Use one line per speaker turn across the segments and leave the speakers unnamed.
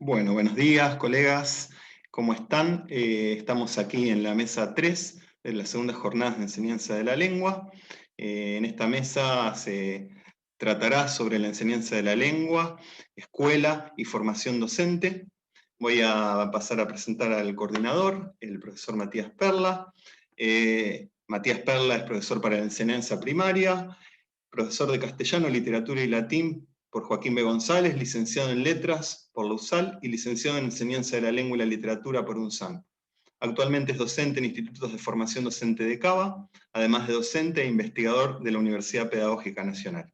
Bueno, buenos días, colegas. ¿Cómo están? Estamos aquí en la mesa 3 de las segundas jornadas de enseñanza de la lengua. En esta mesa se tratará sobre la enseñanza de la lengua, escuela y formación docente. Voy a pasar a presentar al coordinador, el profesor Matías Perla. Matías Perla es profesor para la enseñanza primaria, profesor de castellano, literatura y latín por Joaquín B. González, licenciado en letras por la USAL y licenciado en enseñanza de la lengua y la literatura por UNSAM. Actualmente es docente en institutos de formación docente de Cava, además de docente e investigador de la Universidad Pedagógica Nacional.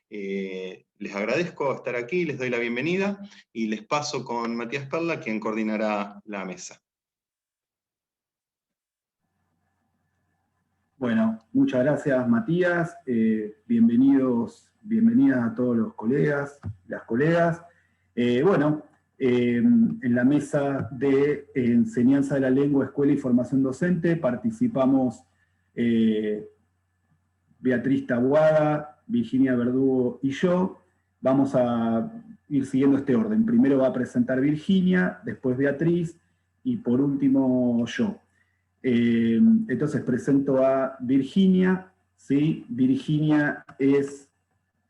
Les agradezco estar aquí, les doy la bienvenida y les paso con Matías Perla, quien coordinará la mesa.
Bueno, muchas gracias Matías, bienvenidas a todos los colegas, las colegas. En la mesa de enseñanza de la lengua, escuela y formación docente participamos Beatriz Taboada, Virginia Verdugo y yo. Vamos a ir siguiendo este orden. Primero va a presentar Virginia, después Beatriz y por último yo. Entonces presento a Virginia, ¿sí? Virginia es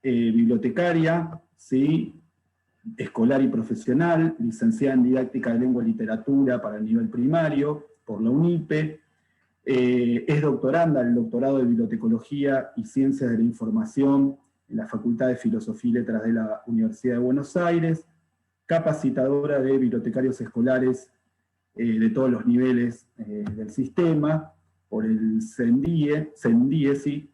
bibliotecaria, ¿sí? Escolar y profesional, licenciada en didáctica de lengua y literatura para el nivel primario por la UNIPE, es doctoranda del doctorado de bibliotecología y ciencias de la información en la Facultad de Filosofía y Letras de la Universidad de Buenos Aires, capacitadora de bibliotecarios escolares de todos los niveles del sistema, por el CENDIE, sí,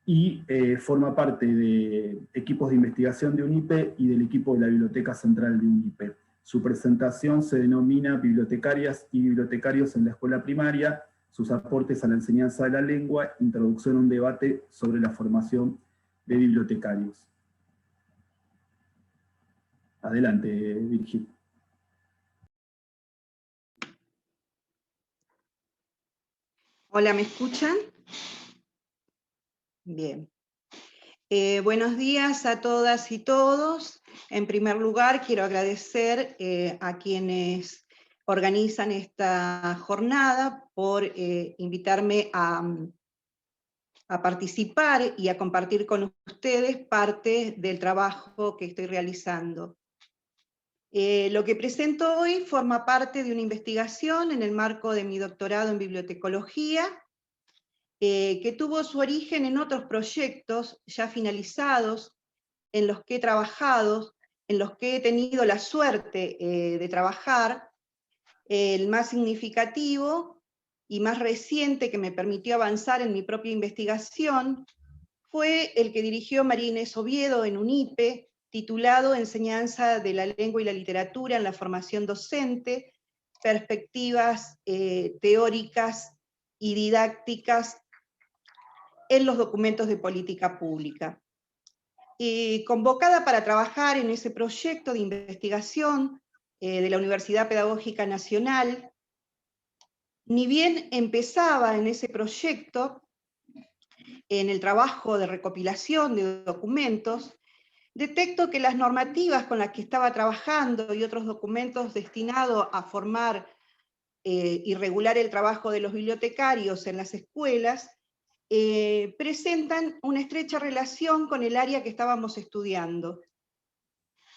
y forma parte de equipos de investigación de UNIPE y del equipo de la Biblioteca Central de UNIPE. Su presentación se denomina Bibliotecarias y bibliotecarios en la escuela primaria, sus aportes a la enseñanza de la lengua, introducción a un debate sobre la formación de bibliotecarios. Adelante, Virginia.
Hola, ¿me escuchan? Bien. Buenos días a todas y todos. En primer lugar, quiero agradecer a quienes organizan esta jornada por invitarme a participar y a compartir con ustedes parte del trabajo que estoy realizando. Lo que presento hoy forma parte de una investigación en el marco de mi doctorado en bibliotecología, que tuvo su origen en otros proyectos ya finalizados, en los que he trabajado, en los que he tenido la suerte de trabajar. El más significativo y más reciente que me permitió avanzar en mi propia investigación fue el que dirigió María Inés Oviedo en UNIPE, titulado Enseñanza de la lengua y la literatura en la formación docente, perspectivas teóricas y didácticas en los documentos de política pública. Convocada para trabajar en ese proyecto de investigación de la Universidad Pedagógica Nacional, ni bien empezaba en ese proyecto, en el trabajo de recopilación de documentos, detecto que las normativas con las que estaba trabajando y otros documentos destinados a formar y regular el trabajo de los bibliotecarios en las escuelas presentan una estrecha relación con el área que estábamos estudiando.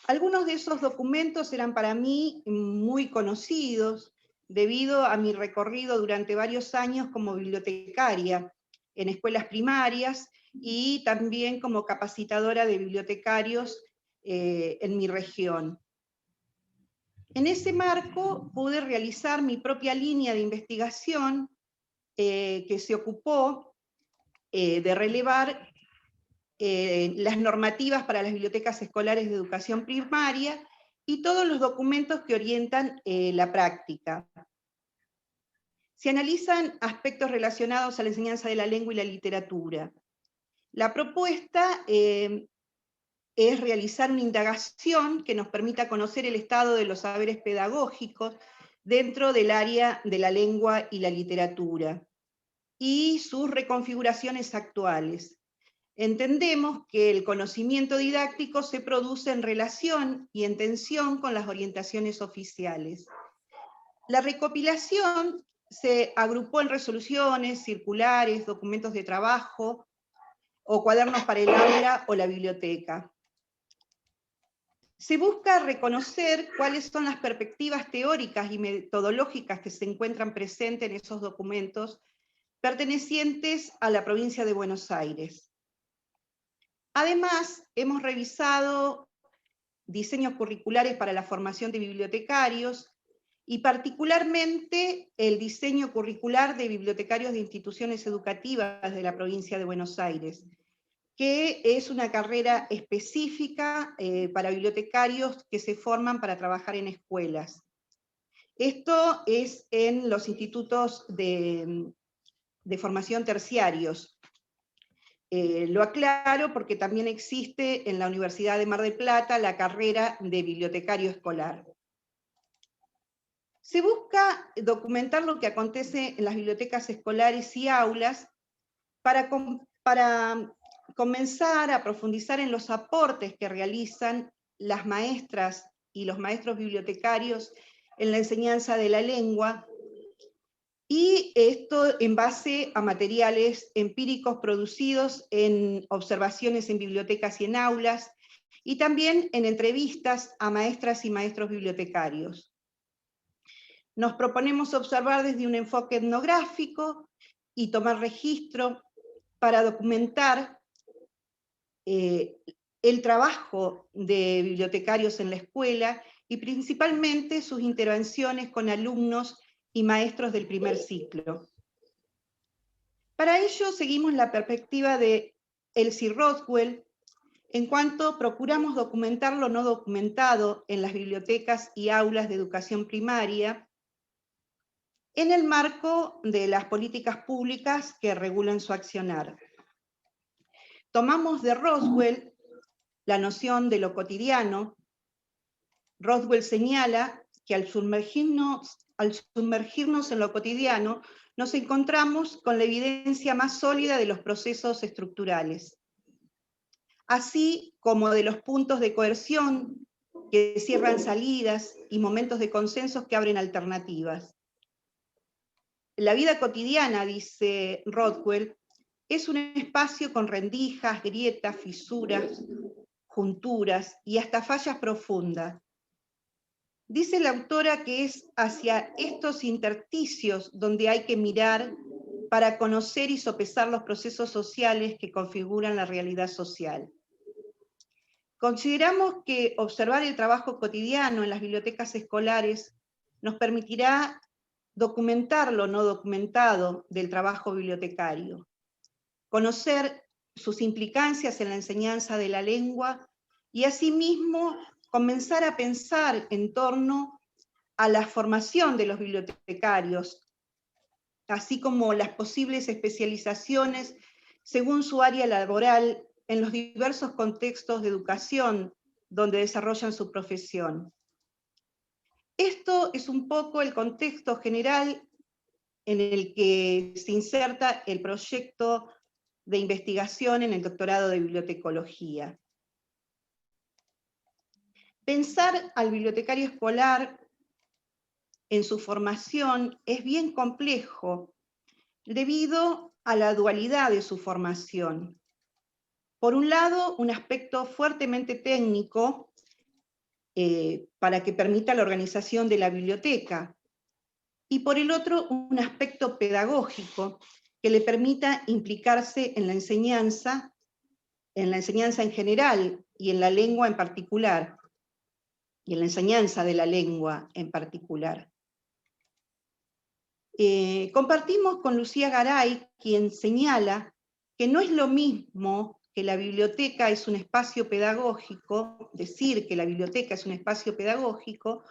Algunos de esos documentos eran para mí muy conocidos, debido a mi recorrido durante varios años como bibliotecaria en escuelas primarias y también como capacitadora de bibliotecarios en mi región. En ese marco pude realizar mi propia línea de investigación que se ocupó de relevar las normativas para las bibliotecas escolares de educación primaria y todos los documentos que orientan la práctica. Se analizan aspectos relacionados a la enseñanza de la lengua y la literatura. La propuesta es realizar una indagación que nos permita conocer el estado de los saberes pedagógicos dentro del área de la lengua y la literatura y sus reconfiguraciones actuales. Entendemos que el conocimiento didáctico se produce en relación y en tensión con las orientaciones oficiales. La recopilación se agrupó en resoluciones, circulares, documentos de trabajo o cuadernos para el aula o la biblioteca. Se busca reconocer cuáles son las perspectivas teóricas y metodológicas que se encuentran presentes en esos documentos pertenecientes a la provincia de Buenos Aires. Además, hemos revisado diseños curriculares para la formación de bibliotecarios y particularmente el diseño curricular de bibliotecarios de instituciones educativas de la provincia de Buenos Aires, que es una carrera específica para bibliotecarios que se forman para trabajar en escuelas. Esto es en los institutos de formación terciarios. Lo aclaro porque también existe en la Universidad de Mar del Plata la carrera de bibliotecario escolar. Se busca documentar lo que acontece en las bibliotecas escolares y aulas para comenzar a profundizar en los aportes que realizan las maestras y los maestros bibliotecarios en la enseñanza de la lengua, y esto en base a materiales empíricos producidos en observaciones en bibliotecas y en aulas, y también en entrevistas a maestras y maestros bibliotecarios. Nos proponemos observar desde un enfoque etnográfico y tomar registro para documentar el trabajo de bibliotecarios en la escuela y principalmente sus intervenciones con alumnos y maestros del primer ciclo. Para ello seguimos la perspectiva de Elsie Rothwell, en cuanto procuramos documentar lo no documentado en las bibliotecas y aulas de educación primaria, en el marco de las políticas públicas que regulan su accionar. Tomamos de Rothwell la noción de lo cotidiano. Rothwell señala que al sumergirnos en lo cotidiano, nos encontramos con la evidencia más sólida de los procesos estructurales, así como de los puntos de coerción que cierran salidas y momentos de consensos que abren alternativas. La vida cotidiana, dice Rothwell, es un espacio con rendijas, grietas, fisuras, junturas y hasta fallas profundas. Dice la autora que es hacia estos intersticios donde hay que mirar para conocer y sopesar los procesos sociales que configuran la realidad social. Consideramos que observar el trabajo cotidiano en las bibliotecas escolares nos permitirá documentar lo no documentado del trabajo bibliotecario, conocer sus implicancias en la enseñanza de la lengua y asimismo comenzar a pensar en torno a la formación de los bibliotecarios, así como las posibles especializaciones según su área laboral en los diversos contextos de educación donde desarrollan su profesión. Esto es un poco el contexto general en el que se inserta el proyecto de investigación en el doctorado de bibliotecología. Pensar al bibliotecario escolar en su formación es bien complejo debido a la dualidad de su formación. Por un lado, un aspecto fuertemente técnico para que permita la organización de la biblioteca, y por el otro, un aspecto pedagógico que le permita implicarse en la enseñanza en general y en la lengua en particular, y en la enseñanza de la lengua en particular. Compartimos con Lucía Garay, quien señala que no es lo mismo que la biblioteca es un espacio pedagógico, decir que la biblioteca es un espacio pedagógico,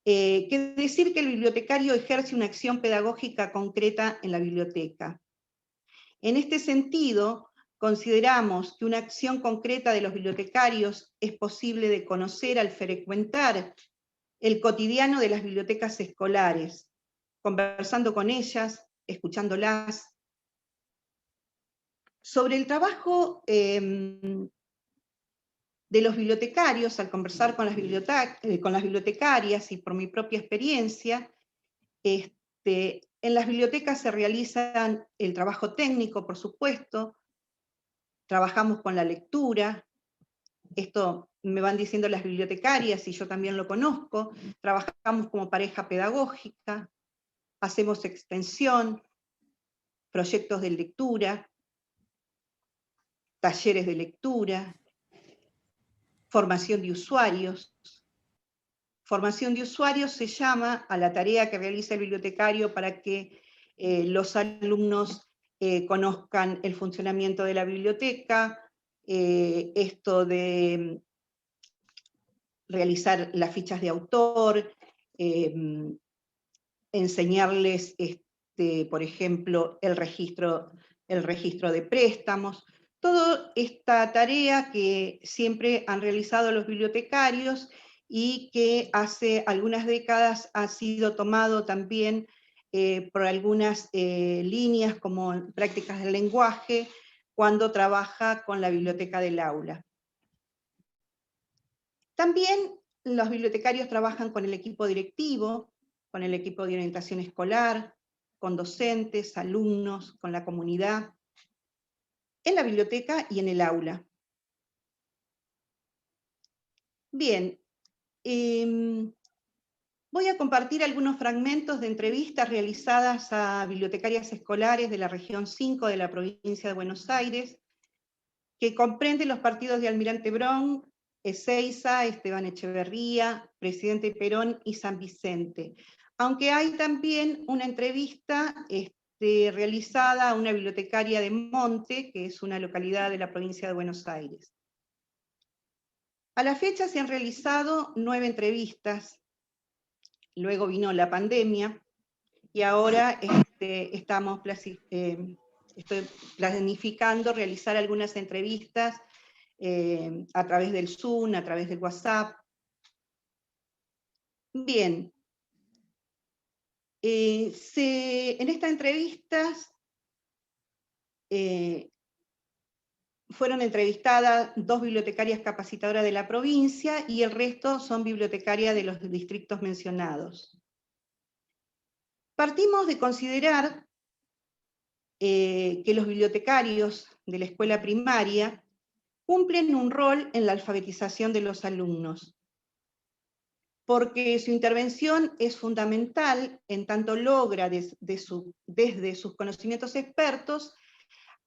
que decir que el bibliotecario ejerce una acción pedagógica concreta en la biblioteca. En este sentido, consideramos que una acción concreta de los bibliotecarios es posible de conocer al frecuentar el cotidiano de las bibliotecas escolares, conversando con ellas, escuchándolas. Sobre el trabajo de los bibliotecarios, al conversar con las bibliotecarias y por mi propia experiencia, en las bibliotecas se realizan el trabajo técnico, por supuesto, trabajamos con la lectura, esto me van diciendo las bibliotecarias y yo también lo conozco, trabajamos como pareja pedagógica, hacemos extensión, proyectos de lectura, talleres de lectura, formación de usuarios. Formación de usuarios se llama a la tarea que realiza el bibliotecario para que los alumnos conozcan el funcionamiento de la biblioteca, esto de realizar las fichas de autor, enseñarles, por ejemplo, el registro de préstamos, toda esta tarea que siempre han realizado los bibliotecarios y que hace algunas décadas ha sido tomado también por algunas líneas como prácticas del lenguaje, cuando trabaja con la biblioteca del aula. También los bibliotecarios trabajan con el equipo directivo, con el equipo de orientación escolar, con docentes, alumnos, con la comunidad, en la biblioteca y en el aula. Bien, voy a compartir algunos fragmentos de entrevistas realizadas a bibliotecarias escolares de la región 5 de la provincia de Buenos Aires, que comprende los partidos de Almirante Brown, Ezeiza, Esteban Echeverría, Presidente Perón y San Vicente. Aunque hay también una entrevista realizada a una bibliotecaria de Monte, que es una localidad de la provincia de Buenos Aires. A la fecha se han realizado 9 entrevistas, luego vino la pandemia, y ahora estoy planificando realizar algunas entrevistas a través del Zoom, a través del WhatsApp. Bien, en estas entrevistas fueron entrevistadas 2 bibliotecarias capacitadoras de la provincia y el resto son bibliotecarias de los distritos mencionados. Partimos de considerar que los bibliotecarios de la escuela primaria cumplen un rol en la alfabetización de los alumnos, porque su intervención es fundamental en tanto logra desde sus conocimientos expertos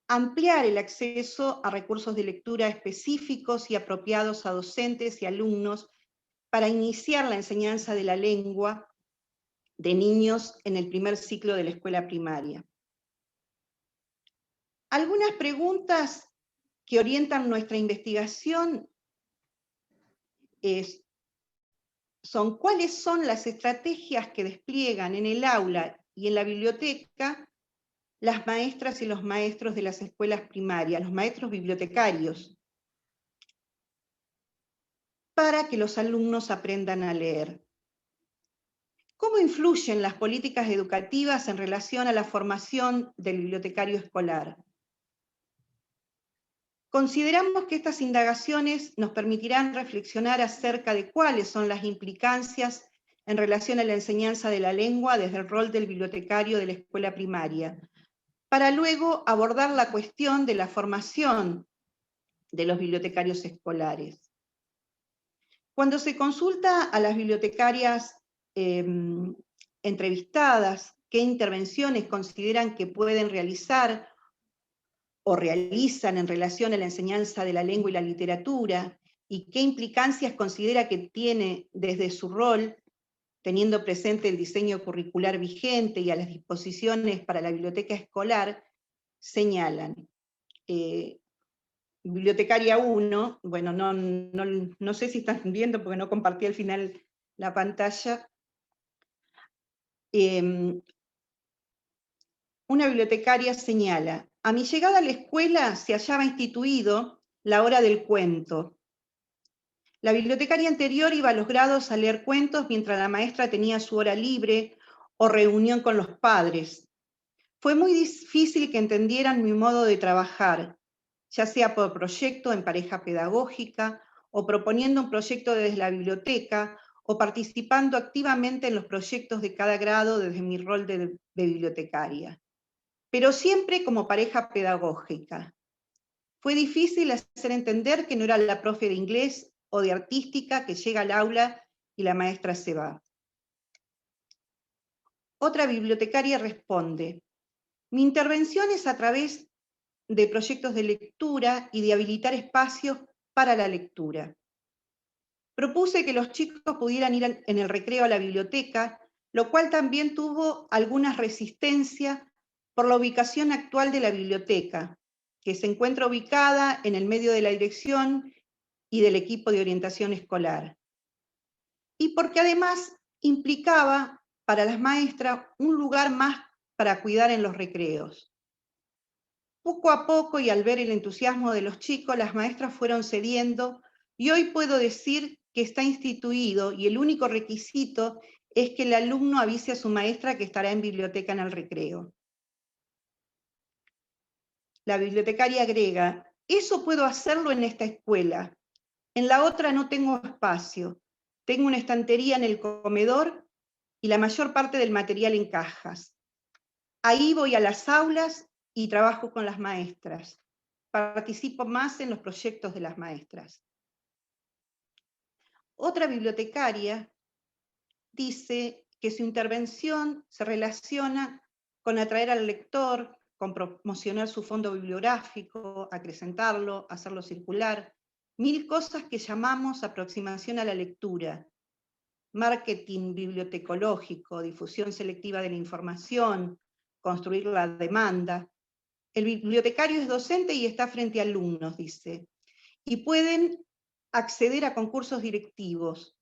ampliar el acceso a recursos de lectura específicos y apropiados a docentes y alumnos para iniciar la enseñanza de la lengua de niños en el primer ciclo de la escuela primaria. Algunas preguntas que orientan nuestra investigación son cuáles son las estrategias que despliegan en el aula y en la biblioteca las maestras y los maestros de las escuelas primarias, los maestros bibliotecarios, para que los alumnos aprendan a leer. ¿Cómo influyen las políticas educativas en relación a la formación del bibliotecario escolar? Consideramos que estas indagaciones nos permitirán reflexionar acerca de cuáles son las implicancias en relación a la enseñanza de la lengua desde el rol del bibliotecario de la escuela primaria, para luego abordar la cuestión de la formación de los bibliotecarios escolares. Cuando se consulta a las bibliotecarias entrevistadas qué intervenciones consideran que pueden realizar o realizan en relación a la enseñanza de la lengua y la literatura, y qué implicancias considera que tiene desde su rol, teniendo presente el diseño curricular vigente y a las disposiciones para la biblioteca escolar, señalan. Bibliotecaria 1, bueno, no sé si están viendo porque no compartí al final la pantalla. Una bibliotecaria señala: a mi llegada a la escuela se hallaba instituido la hora del cuento. La bibliotecaria anterior iba a los grados a leer cuentos mientras la maestra tenía su hora libre o reunión con los padres. Fue muy difícil que entendieran mi modo de trabajar, ya sea por proyecto en pareja pedagógica, o proponiendo un proyecto desde la biblioteca, o participando activamente en los proyectos de cada grado desde mi rol de bibliotecaria, pero siempre como pareja pedagógica. Fue difícil hacer entender que no era la profe de inglés o de artística que llega al aula y la maestra se va. Otra bibliotecaria responde: mi intervención es a través de proyectos de lectura y de habilitar espacios para la lectura. Propuse que los chicos pudieran ir en el recreo a la biblioteca, lo cual también tuvo alguna resistencia por la ubicación actual de la biblioteca, que se encuentra ubicada en el medio de la dirección y del equipo de orientación escolar. Y porque además implicaba para las maestras un lugar más para cuidar en los recreos. Poco a poco y al ver el entusiasmo de los chicos, las maestras fueron cediendo y hoy puedo decir que está instituido y el único requisito es que el alumno avise a su maestra que estará en biblioteca en el recreo. La bibliotecaria agrega: eso puedo hacerlo en esta escuela, en la otra no tengo espacio, tengo una estantería en el comedor y la mayor parte del material en cajas. Ahí voy a las aulas y trabajo con las maestras. Participo más en los proyectos de las maestras. Otra bibliotecaria dice que su intervención se relaciona con atraer al lector, con promocionar su fondo bibliográfico, acrecentarlo, hacerlo circular, 1000 cosas que llamamos aproximación a la lectura, marketing bibliotecológico, difusión selectiva de la información, construir la demanda. El bibliotecario es docente y está frente a alumnos, dice, y pueden acceder a concursos directivos.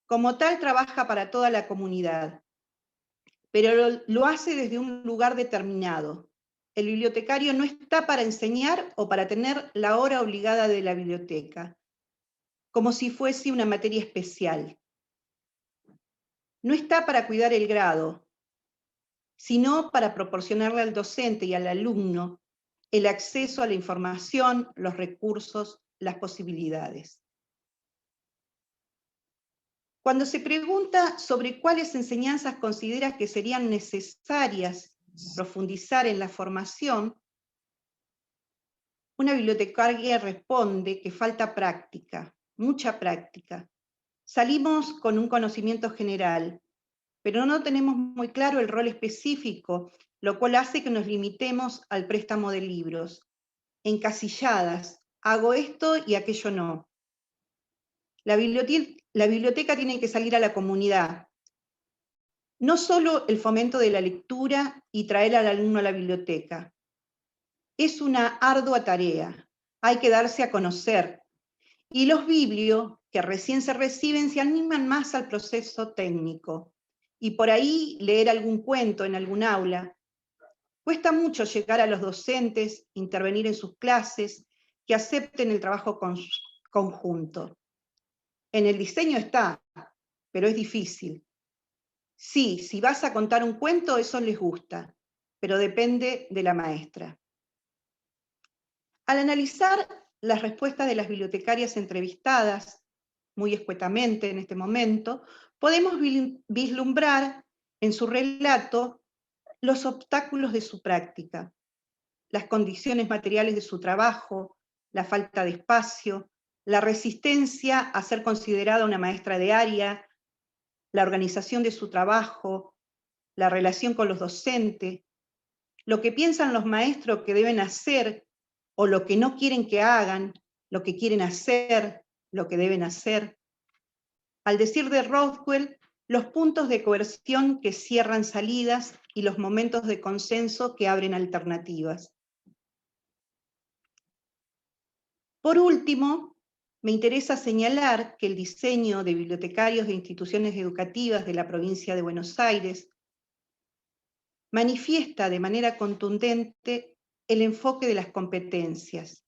Como tal, trabaja para toda la comunidad, pero lo hace desde un lugar determinado. El bibliotecario no está para enseñar o para tener la hora obligada de la biblioteca, como si fuese una materia especial. No está para cuidar el grado, sino para proporcionarle al docente y al alumno el acceso a la información, los recursos, las posibilidades. Cuando se pregunta sobre cuáles enseñanzas considera que serían necesarias profundizar en la formación, una bibliotecaria responde que falta práctica, mucha práctica. Salimos con un conocimiento general, pero no tenemos muy claro el rol específico, lo cual hace que nos limitemos al préstamo de libros, encasilladas, hago esto y aquello no. La biblioteca tiene que salir a la comunidad. No solo el fomento de la lectura y traer al alumno a la biblioteca. Es una ardua tarea, hay que darse a conocer. Y los biblios, que recién se reciben, se animan más al proceso técnico. Y por ahí leer algún cuento en algún aula. Cuesta mucho llegar a los docentes, intervenir en sus clases, que acepten el trabajo conjunto. En el diseño está, pero es difícil. Sí, si vas a contar un cuento, eso les gusta, pero depende de la maestra. Al analizar las respuestas de las bibliotecarias entrevistadas, muy escuetamente en este momento, podemos vislumbrar en su relato los obstáculos de su práctica, las condiciones materiales de su trabajo, la falta de espacio, la resistencia a ser considerada una maestra de área, la organización de su trabajo, la relación con los docentes, lo que piensan los maestros que deben hacer o lo que no quieren que hagan, lo que quieren hacer, lo que deben hacer. Al decir de Rothwell, los puntos de coerción que cierran salidas y los momentos de consenso que abren alternativas. Por último, me interesa señalar que el diseño de bibliotecarios de instituciones educativas de la provincia de Buenos Aires manifiesta de manera contundente el enfoque de las competencias.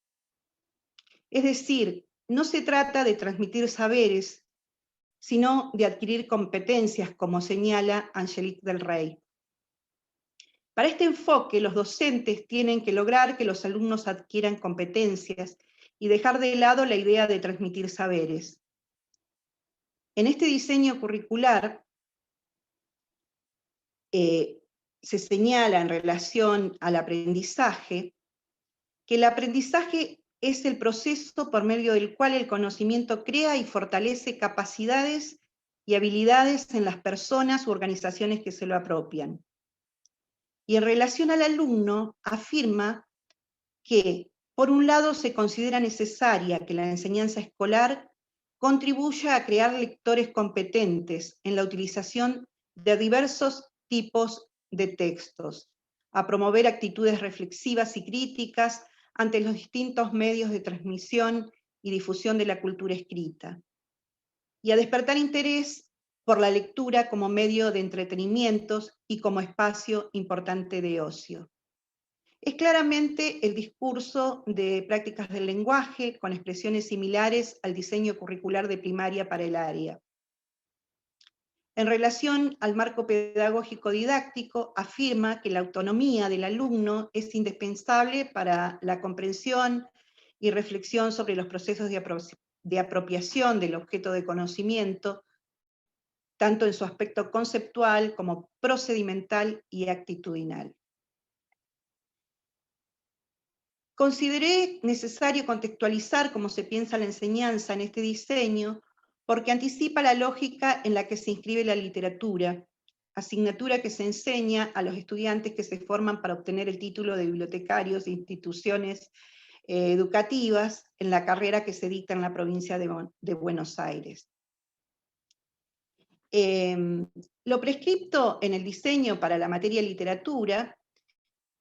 Es decir, no se trata de transmitir saberes, sino de adquirir competencias, como señala Angelique del Rey. Para este enfoque, los docentes tienen que lograr que los alumnos adquieran competencias y dejar de lado la idea de transmitir saberes. En este diseño curricular se señala en relación al aprendizaje que el aprendizaje es el proceso por medio del cual el conocimiento crea y fortalece capacidades y habilidades en las personas u organizaciones que se lo apropian. Y en relación al alumno, afirma que, por un lado, se considera necesaria que la enseñanza escolar contribuya a crear lectores competentes en la utilización de diversos tipos de textos, a promover actitudes reflexivas y críticas ante los distintos medios de transmisión y difusión de la cultura escrita, y a despertar interés por la lectura como medio de entretenimientos y como espacio importante de ocio. Es claramente el discurso de prácticas del lenguaje con expresiones similares al diseño curricular de primaria para el área. En relación al marco pedagógico didáctico, afirma que la autonomía del alumno es indispensable para la comprensión y reflexión sobre los procesos de apropiación del objeto de conocimiento, tanto en su aspecto conceptual como procedimental y actitudinal. Consideré necesario contextualizar cómo se piensa la enseñanza en este diseño, porque anticipa la lógica en la que se inscribe la literatura, asignatura que se enseña a los estudiantes que se forman para obtener el título de bibliotecarios de instituciones educativas en la carrera que se dicta en la provincia de Buenos Aires. Lo prescripto en el diseño para la materia literatura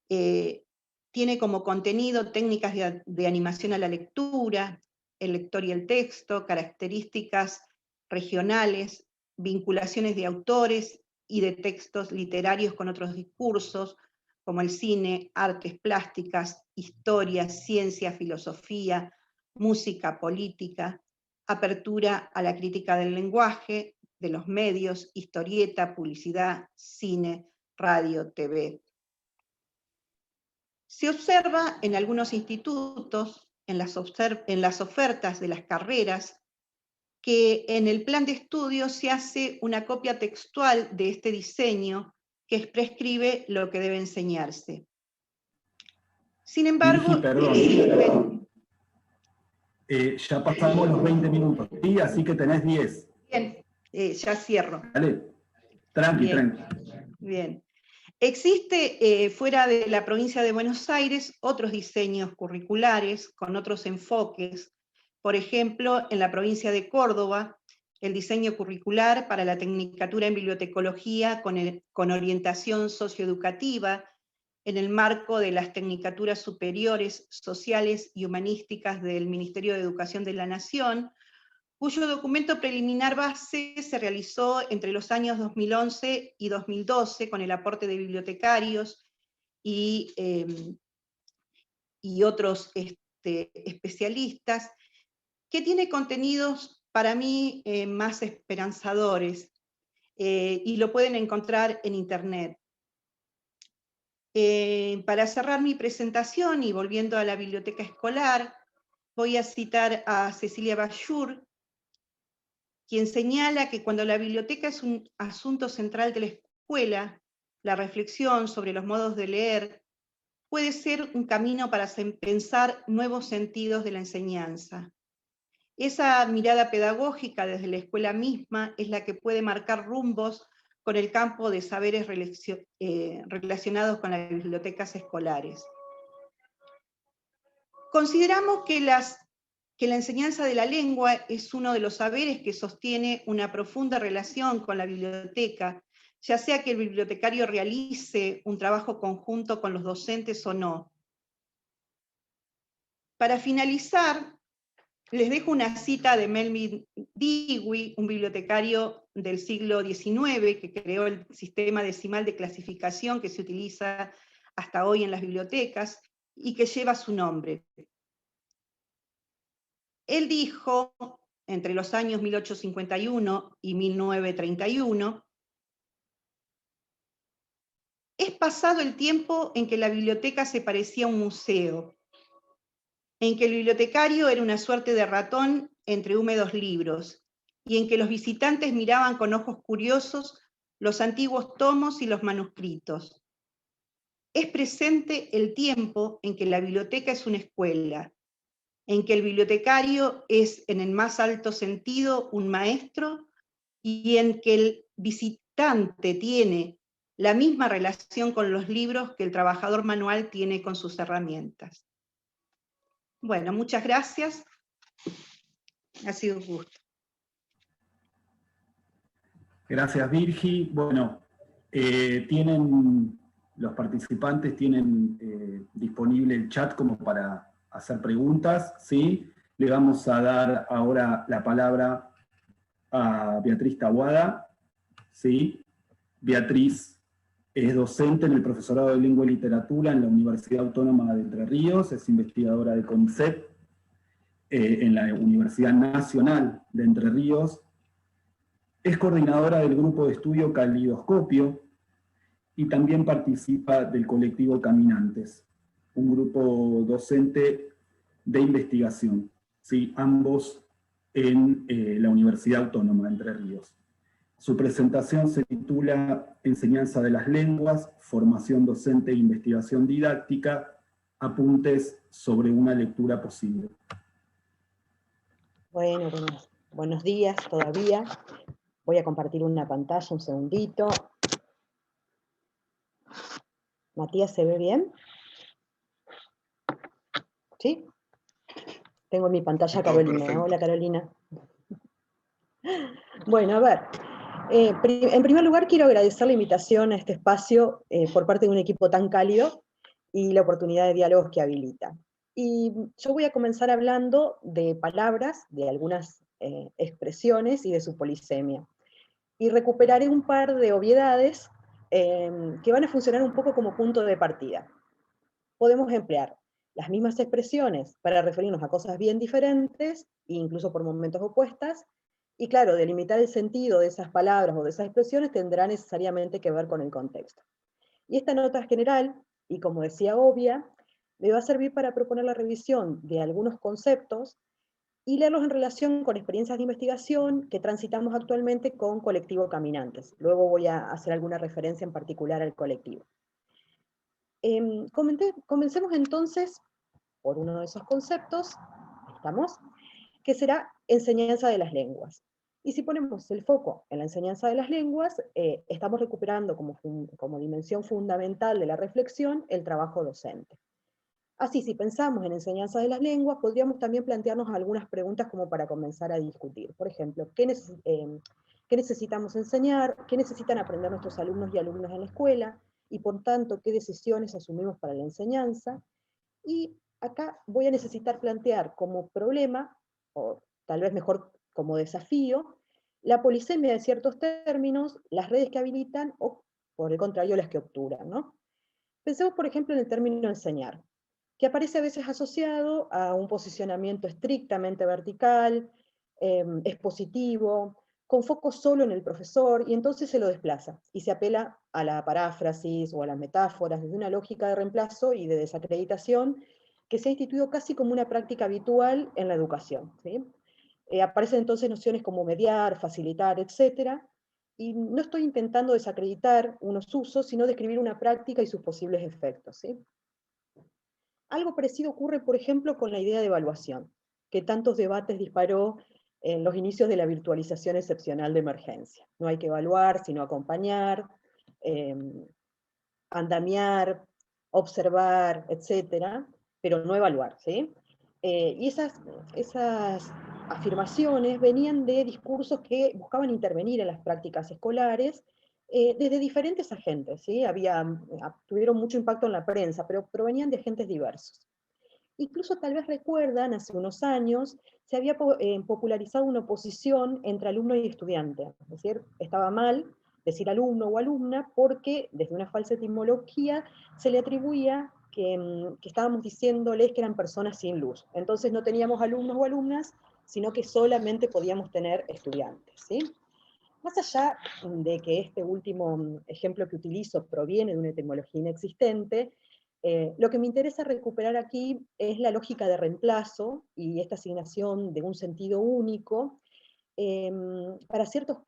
tiene como contenido técnicas de animación a la lectura, el lector y el texto, características regionales, vinculaciones de autores y de textos literarios con otros discursos, como el cine, artes plásticas, historia, ciencia, filosofía, música, política, apertura a la crítica del lenguaje, de los medios, historieta, publicidad, cine, radio, TV. Se observa en algunos institutos, en las ofertas de las carreras, que en el plan de estudio se hace una copia textual de este diseño que prescribe lo que debe enseñarse. Sin embargo,
perdón. Ya pasamos los 20 minutos, ¿sí? Así que tenés 10.
Bien, ya cierro.
Dale, tranqui.
Bien. Existe fuera de la provincia de Buenos Aires otros diseños curriculares con otros enfoques. Por ejemplo, en la provincia de Córdoba, el diseño curricular para la Tecnicatura en Bibliotecología con orientación socioeducativa en el marco de las Tecnicaturas Superiores, Sociales y Humanísticas del Ministerio de Educación de la Nación, cuyo documento preliminar base se realizó entre los años 2011 y 2012 con el aporte de bibliotecarios y otros especialistas, que tiene contenidos para mí más esperanzadores y lo pueden encontrar en internet. Para cerrar mi presentación y volviendo a la biblioteca escolar, voy a citar a Cecilia Bashur, quien señala que cuando la biblioteca es un asunto central de la escuela, la reflexión sobre los modos de leer puede ser un camino para pensar nuevos sentidos de la enseñanza. Esa mirada pedagógica desde la escuela misma es la que puede marcar rumbos con el campo de saberes relacionados con las bibliotecas escolares. Consideramos que la enseñanza de la lengua es uno de los saberes que sostiene una profunda relación con la biblioteca, ya sea que el bibliotecario realice un trabajo conjunto con los docentes o no. Para finalizar, les dejo una cita de Melvin Dewey, un bibliotecario del siglo XIX que creó el sistema decimal de clasificación que se utiliza hasta hoy en las bibliotecas y que lleva su nombre. Él dijo, entre los años 1851 y 1931, Es pasado el tiempo en que la biblioteca se parecía a un museo, en que el bibliotecario era una suerte de ratón entre húmedos libros, y en que los visitantes miraban con ojos curiosos los antiguos tomos y los manuscritos. Es presente el tiempo en que la biblioteca es una escuela, en que el bibliotecario es, en el más alto sentido, un maestro, y en que el visitante tiene la misma relación con los libros que el trabajador manual tiene con sus herramientas. Bueno, muchas gracias. Ha sido un gusto.
Gracias, Virgi. Bueno, los participantes tienen disponible el chat como para hacer preguntas, ¿sí? Le vamos a dar ahora la palabra a Beatriz Taboada, ¿sí? Beatriz es docente en el profesorado de Lengua y Literatura en la Universidad Autónoma de Entre Ríos, es investigadora de CONICET en la Universidad Nacional de Entre Ríos, es coordinadora del grupo de estudio Calidoscopio y también participa del colectivo Caminantes, un grupo docente de investigación, ¿sí? Ambos en la Universidad Autónoma de Entre Ríos. Su presentación se titula Enseñanza de las lenguas, formación docente e investigación didáctica, apuntes sobre una lectura posible.
Bueno, buenos días todavía. Voy a compartir una pantalla, un segundito. Matías, ¿se ve bien? ¿Sí? Tengo en mi pantalla a Carolina.
Perfecto.
Hola, Carolina. Bueno, a ver. En primer lugar, quiero agradecer la invitación a este espacio por parte de un equipo tan cálido y la oportunidad de diálogos que habilita. Y yo voy a comenzar hablando de palabras, de algunas expresiones y de su polisemia. Y recuperaré un par de obviedades que van a funcionar un poco como punto de partida. Podemos emplear las mismas expresiones para referirnos a cosas bien diferentes, incluso por momentos opuestas, y claro, delimitar el sentido de esas palabras o de esas expresiones tendrá necesariamente que ver con el contexto. Y esta nota general, y como decía obvia, me va a servir para proponer la revisión de algunos conceptos y leerlos en relación con experiencias de investigación que transitamos actualmente con Colectivo Caminantes. Luego voy a hacer alguna referencia en particular al colectivo. Comencemos entonces por uno de esos conceptos, ¿estamos? Que será enseñanza de las lenguas. Y si ponemos el foco en la enseñanza de las lenguas, estamos recuperando como dimensión fundamental de la reflexión el trabajo docente. Así, si pensamos en enseñanza de las lenguas, podríamos también plantearnos algunas preguntas como para comenzar a discutir. Por ejemplo, ¿qué necesitamos enseñar? ¿Qué necesitan aprender nuestros alumnos y alumnas en la escuela? Y por tanto, ¿qué decisiones asumimos para la enseñanza? Y acá voy a necesitar plantear como problema, o tal vez mejor como desafío, la polisemia de ciertos términos, las redes que habilitan o, por el contrario, las que obturan, ¿no? Pensemos, por ejemplo, en el término enseñar, que aparece a veces asociado a un posicionamiento estrictamente vertical, expositivo, con foco solo en el profesor, y entonces se lo desplaza, y se apela a la paráfrasis o a las metáforas desde una lógica de reemplazo y de desacreditación que se ha instituido casi como una práctica habitual en la educación, ¿sí? Aparecen entonces nociones como mediar, facilitar, etc., y no estoy intentando desacreditar unos usos, sino describir una práctica y sus posibles efectos, ¿sí? Algo parecido ocurre, por ejemplo, con la idea de evaluación, que tantos debates disparó en los inicios de la virtualización excepcional de emergencia. No hay que evaluar, sino acompañar, andamiar, observar, etcétera, pero no evaluar, ¿sí? Y esas afirmaciones venían de discursos que buscaban intervenir en las prácticas escolares desde diferentes agentes, ¿sí? Tuvieron mucho impacto en la prensa, pero provenían de agentes diversos. Incluso tal vez recuerdan, hace unos años, se había popularizado una oposición entre alumno y estudiante. Es decir, estaba mal decir alumno o alumna porque desde una falsa etimología se le atribuía que estábamos diciéndoles que eran personas sin luz. Entonces no teníamos alumnos o alumnas, sino que solamente podíamos tener estudiantes, ¿sí? Más allá de que este último ejemplo que utilizo proviene de una etimología inexistente, lo que me interesa recuperar aquí es la lógica de reemplazo y esta asignación de un sentido único para ciertos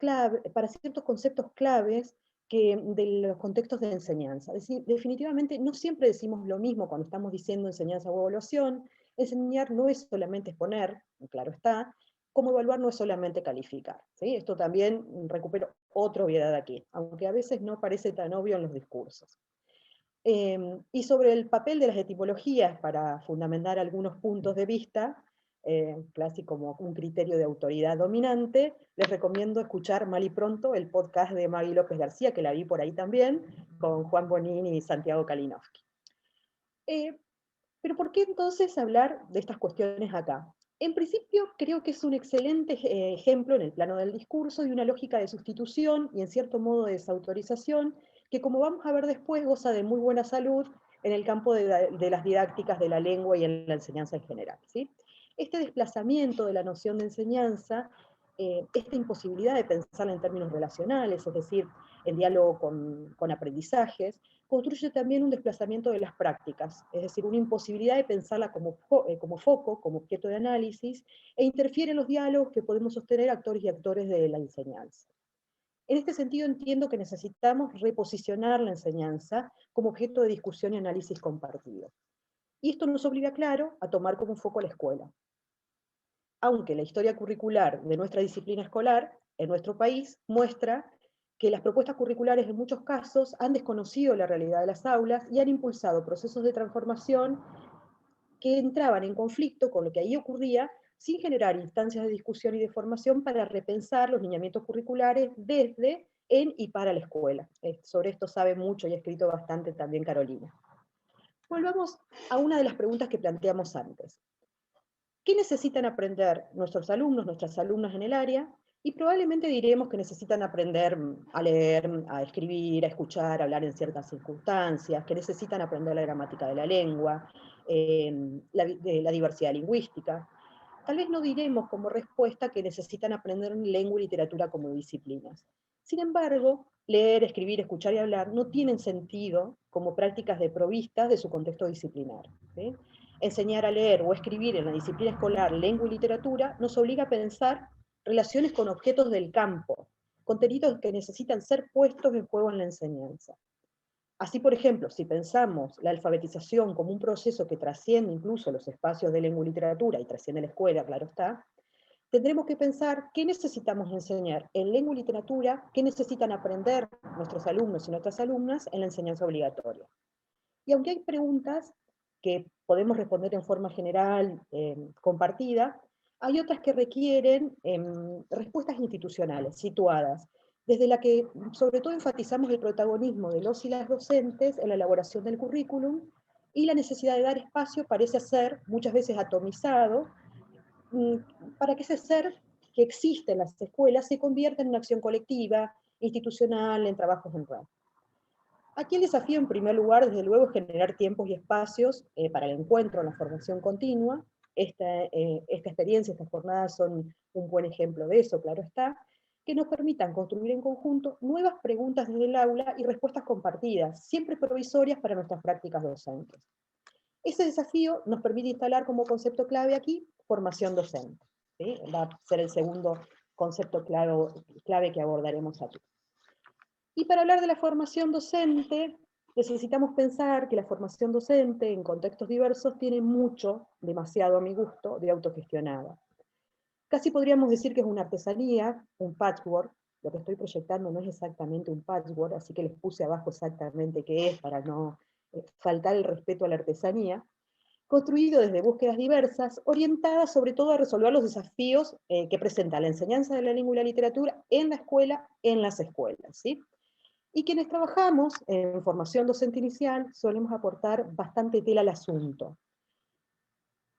conceptos claves de los contextos de enseñanza. Es decir, definitivamente no siempre decimos lo mismo cuando estamos diciendo enseñanza o evaluación. Enseñar no es solamente exponer, claro está, como evaluar no es solamente calificar. ¿Sí? Esto también recupero otra obviedad aquí, aunque a veces no parece tan obvio en los discursos. Y sobre el papel de las etimologías para fundamentar algunos puntos de vista, casi como un criterio de autoridad dominante, les recomiendo escuchar mal y pronto el podcast de Maggie López García, que la vi por ahí también, con Juan Bonín y Santiago Kalinowski. Pero ¿por qué entonces hablar de estas cuestiones acá? En principio, creo que es un excelente ejemplo en el plano del discurso de una lógica de sustitución y en cierto modo de desautorización, que como vamos a ver después, goza de muy buena salud en el campo de las didácticas de la lengua y en la enseñanza en general. ¿Sí? Este desplazamiento de la noción de enseñanza, esta imposibilidad de pensarla en términos relacionales, es decir, en diálogo con aprendizajes, construye también un desplazamiento de las prácticas, es decir, una imposibilidad de pensarla como foco, como objeto de análisis, e interfiere en los diálogos que podemos sostener actores y actores de la enseñanza. En este sentido entiendo que necesitamos reposicionar la enseñanza como objeto de discusión y análisis compartido. Y esto nos obliga, claro, a tomar como foco la escuela. Aunque la historia curricular de nuestra disciplina escolar, en nuestro país, muestra que las propuestas curriculares en muchos casos han desconocido la realidad de las aulas y han impulsado procesos de transformación que entraban en conflicto con lo que ahí ocurría, sin generar instancias de discusión y de formación para repensar los lineamientos curriculares desde, en y para la escuela. Sobre esto sabe mucho y ha escrito bastante también Carolina. Volvamos a una de las preguntas que planteamos antes. ¿Qué necesitan aprender nuestros alumnos, nuestras alumnas en el área? Y probablemente diremos que necesitan aprender a leer, a escribir, a escuchar, a hablar en ciertas circunstancias, que necesitan aprender la gramática de la lengua, la diversidad lingüística. Tal vez no diremos como respuesta que necesitan aprender lengua y literatura como disciplinas. Sin embargo, leer, escribir, escuchar y hablar no tienen sentido como prácticas desprovistas de su contexto disciplinar. ¿Sí? Enseñar a leer o escribir en la disciplina escolar lengua y literatura nos obliga a pensar relaciones con objetos del campo, contenidos que necesitan ser puestos en juego en la enseñanza. Así, por ejemplo, si pensamos la alfabetización como un proceso que trasciende incluso los espacios de lengua y literatura y trasciende la escuela, claro está, tendremos que pensar qué necesitamos enseñar en lengua y literatura, qué necesitan aprender nuestros alumnos y nuestras alumnas en la enseñanza obligatoria. Y aunque hay preguntas que podemos responder en forma general, compartida, hay otras que requieren respuestas institucionales, situadas, desde la que sobre todo enfatizamos el protagonismo de los y las docentes en la elaboración del currículum, y la necesidad de dar espacio parece ser muchas veces atomizado, para que ese ser que existe en las escuelas se convierta en una acción colectiva, institucional, en trabajos en red. Aquí el desafío, en primer lugar, desde luego, es generar tiempos y espacios para el encuentro en la formación continua. Esta experiencia, estas jornadas son un buen ejemplo de eso, claro está, que nos permitan construir en conjunto nuevas preguntas desde el aula y respuestas compartidas, siempre provisorias para nuestras prácticas docentes. Ese desafío nos permite instalar como concepto clave aquí formación docente. ¿Sí? Va a ser el segundo concepto clave que abordaremos aquí. Y para hablar de la formación docente, necesitamos pensar que la formación docente en contextos diversos tiene mucho, demasiado a mi gusto, de autogestionada. Casi podríamos decir que es una artesanía, un patchwork. Lo que estoy proyectando no es exactamente un patchwork, así que les puse abajo exactamente qué es para no faltar el respeto a la artesanía, construido desde búsquedas diversas, orientadas sobre todo a resolver los desafíos que presenta la enseñanza de la lengua y la literatura en la escuela, en las escuelas, ¿sí? Y quienes trabajamos en formación docente inicial solemos aportar bastante tela al asunto.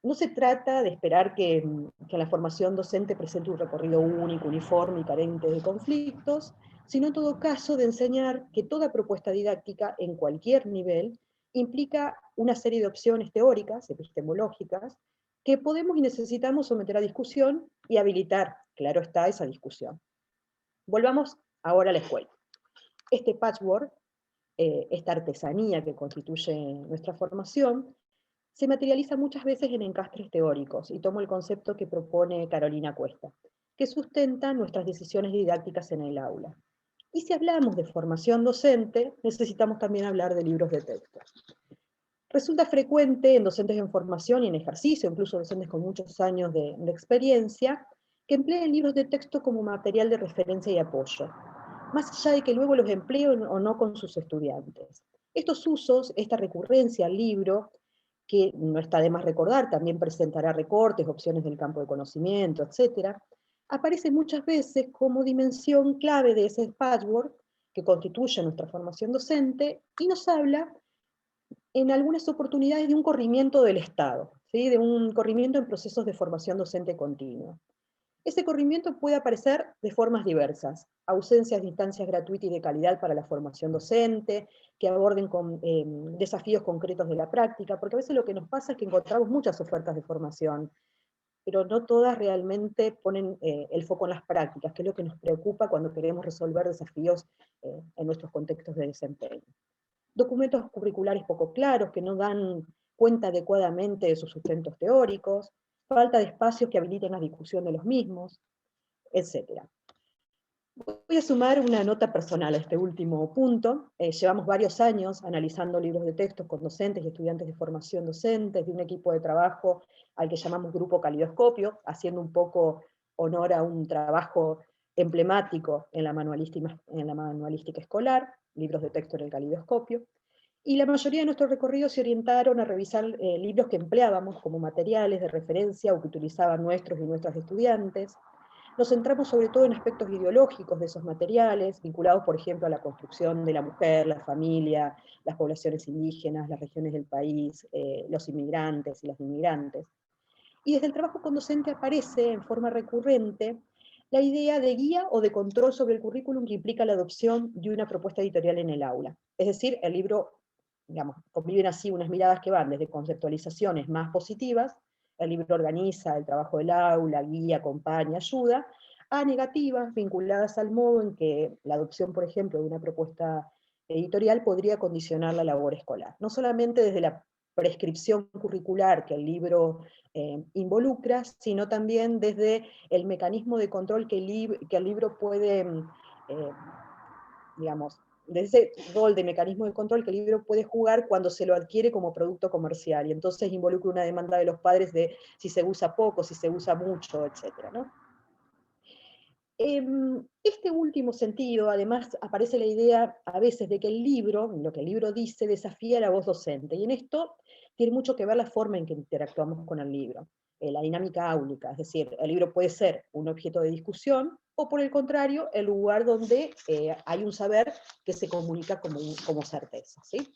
No se trata de esperar que la formación docente presente un recorrido único, uniforme y carente de conflictos, sino en todo caso de enseñar que toda propuesta didáctica en cualquier nivel implica una serie de opciones teóricas, epistemológicas, que podemos y necesitamos someter a discusión y habilitar, claro está, esa discusión. Volvamos ahora a la escuela. Este patchwork, esta artesanía que constituye nuestra formación, se materializa muchas veces en encastres teóricos, y tomo el concepto que propone Carolina Cuesta, que sustenta nuestras decisiones didácticas en el aula. Y si hablamos de formación docente, necesitamos también hablar de libros de texto. Resulta frecuente en docentes en formación y en ejercicio, incluso docentes con muchos años de experiencia, que empleen libros de texto como material de referencia y apoyo, más allá de que luego los empleen o no con sus estudiantes. Estos usos, esta recurrencia al libro, que no está de más recordar, también presentará recortes, opciones del campo de conocimiento, etc., aparece muchas veces como dimensión clave de ese patchwork que constituye nuestra formación docente, y nos habla en algunas oportunidades de un corrimiento del Estado, ¿sí? De un corrimiento en procesos de formación docente continua. Ese corrimiento puede aparecer de formas diversas: ausencias de instancias gratuitas y de calidad para la formación docente, que aborden con desafíos concretos de la práctica, porque a veces lo que nos pasa es que encontramos muchas ofertas de formación, pero no todas realmente ponen el foco en las prácticas, que es lo que nos preocupa cuando queremos resolver desafíos en nuestros contextos de desempeño. Documentos curriculares poco claros, que no dan cuenta adecuadamente de sus sustentos teóricos, falta de espacios que habiliten la discusión de los mismos, etc. Voy a sumar una nota personal a este último punto. Llevamos varios años analizando libros de textos con docentes y estudiantes de formación docentes, de un equipo de trabajo al que llamamos Grupo Calidoscopio, haciendo un poco honor a un trabajo emblemático en la manualística escolar, libros de texto en el calidoscopio. Y la mayoría de nuestros recorridos se orientaron a revisar libros que empleábamos como materiales de referencia o que utilizaban nuestros y nuestras estudiantes. Nos centramos sobre todo en aspectos ideológicos de esos materiales, vinculados, por ejemplo, a la construcción de la mujer, la familia, las poblaciones indígenas, las regiones del país, los inmigrantes y las inmigrantes. Y desde el trabajo con docente aparece en forma recurrente la idea de guía o de control sobre el currículum que implica la adopción de una propuesta editorial en el aula. Es decir, el libro, digamos, conviven así unas miradas que van desde conceptualizaciones más positivas, el libro organiza el trabajo del aula, guía, acompaña, ayuda, a negativas vinculadas al modo en que la adopción, por ejemplo, de una propuesta editorial podría condicionar la labor escolar. No solamente desde la prescripción curricular que el libro involucra, sino también desde el mecanismo de control que el libro puede, digamos, desde ese rol de mecanismo de control que el libro puede jugar cuando se lo adquiere como producto comercial, y entonces involucra una demanda de los padres de si se usa poco, si se usa mucho, etc., ¿no? Este último sentido, además, aparece la idea a veces de que el libro, lo que el libro dice, desafía la voz docente, y en esto tiene mucho que ver la forma en que interactuamos con el libro, la dinámica áulica, es decir, el libro puede ser un objeto de discusión, o por el contrario, el lugar donde hay un saber que se comunica como certeza, ¿sí?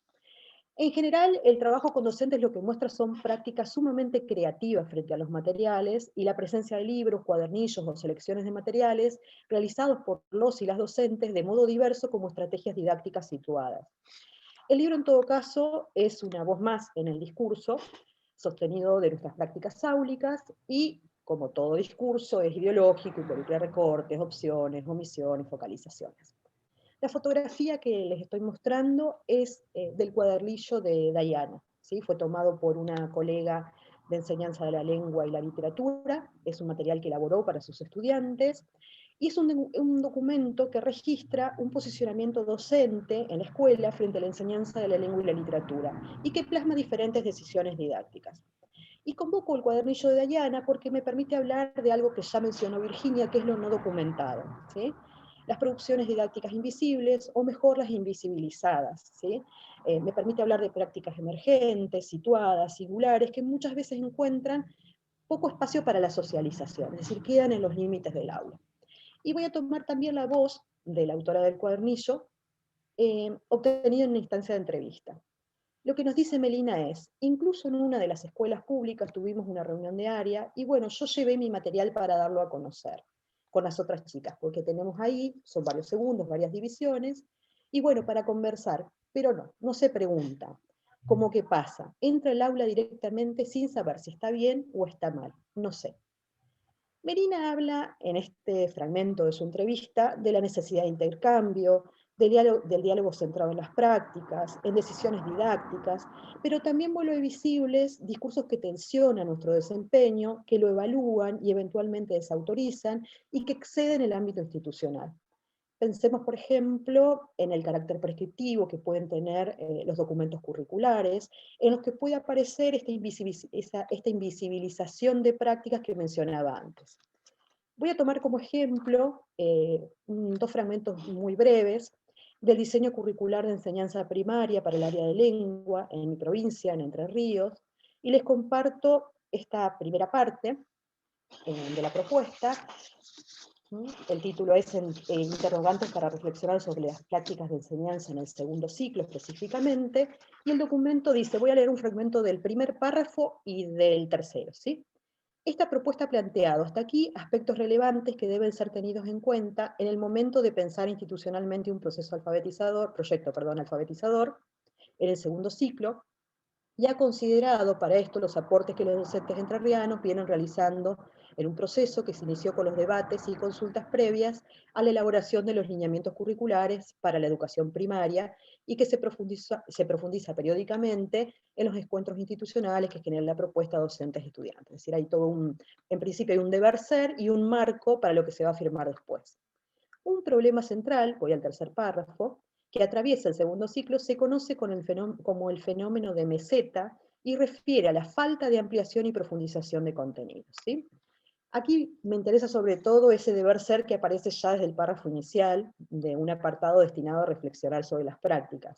En general, el trabajo con docentes lo que muestra son prácticas sumamente creativas frente a los materiales, y la presencia de libros, cuadernillos o selecciones de materiales realizados por los y las docentes de modo diverso como estrategias didácticas situadas. El libro, en todo caso, es una voz más en el discurso, sostenido de nuestras prácticas áulicas, y, como todo discurso, es ideológico, involucra recortes, opciones, omisiones, focalizaciones. La fotografía que les estoy mostrando es del cuadernillo de Diana, ¿sí? Fue tomado por una colega de enseñanza de la lengua y la literatura, es un material que elaboró para sus estudiantes, y es un documento que registra un posicionamiento docente en la escuela frente a la enseñanza de la lengua y la literatura, y que plasma diferentes decisiones didácticas. Y convoco el cuadernillo de Diana porque me permite hablar de algo que ya mencionó Virginia, que es lo no documentado, ¿sí? Las producciones didácticas invisibles, o mejor, las invisibilizadas, ¿sí? Me permite hablar de prácticas emergentes, situadas, singulares, que muchas veces encuentran poco espacio para la socialización, es decir, quedan en los límites del aula. Y voy a tomar también la voz de la autora del cuadernillo, obtenida en una instancia de entrevista. Lo que nos dice Melina es: incluso en una de las escuelas públicas tuvimos una reunión de área, y bueno, yo llevé mi material para darlo a conocer con las otras chicas, porque tenemos ahí, son varios segundos, varias divisiones, y bueno, para conversar, pero no se pregunta. ¿Cómo que pasa? Entra al aula directamente sin saber si está bien o está mal, no sé. Merina habla en este fragmento de su entrevista de la necesidad de intercambio, del diálogo centrado en las prácticas, en decisiones didácticas, pero también vuelve visibles discursos que tensionan nuestro desempeño, que lo evalúan y eventualmente desautorizan y que exceden el ámbito institucional. Pensemos, por ejemplo, en el carácter prescriptivo que pueden tener los documentos curriculares, en los que puede aparecer esta invisibilización de prácticas que mencionaba antes. Voy a tomar como ejemplo dos fragmentos muy breves del diseño curricular de enseñanza primaria para el área de lengua en mi provincia, en Entre Ríos, y les comparto esta primera parte de la propuesta. El título es Interrogantes para reflexionar sobre las prácticas de enseñanza en el segundo ciclo específicamente, y el documento dice, voy a leer un fragmento del primer párrafo y del tercero, ¿sí? Esta propuesta ha planteado hasta aquí aspectos relevantes que deben ser tenidos en cuenta en el momento de pensar institucionalmente un proyecto alfabetizador en el segundo ciclo, y ha considerado para esto los aportes que los docentes entrerrianos vienen realizando en un proceso que se inició con los debates y consultas previas a la elaboración de los lineamientos curriculares para la educación primaria y que se profundiza periódicamente en los encuentros institucionales que generan la propuesta a docentes y estudiantes. Es decir, hay todo en principio hay un deber ser y un marco para lo que se va a firmar después. Un problema central, voy al tercer párrafo, que atraviesa el segundo ciclo, se conoce como el fenómeno de meseta y refiere a la falta de ampliación y profundización de contenidos, ¿sí? Aquí me interesa sobre todo ese deber ser que aparece ya desde el párrafo inicial de un apartado destinado a reflexionar sobre las prácticas.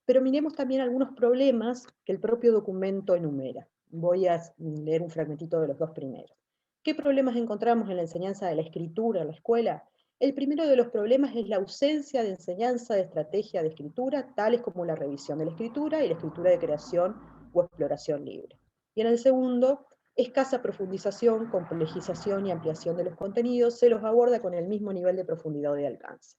Pero miremos también algunos problemas que el propio documento enumera. Voy a leer un fragmentito de los dos primeros. ¿Qué problemas encontramos en la enseñanza de la escritura en la escuela? El primero de los problemas es la ausencia de enseñanza de estrategia de escritura, tales como la revisión de la escritura y la escritura de creación o exploración libre. Y en el segundo, escasa profundización, complejización y ampliación de los contenidos, se los aborda con el mismo nivel de profundidad o de alcance.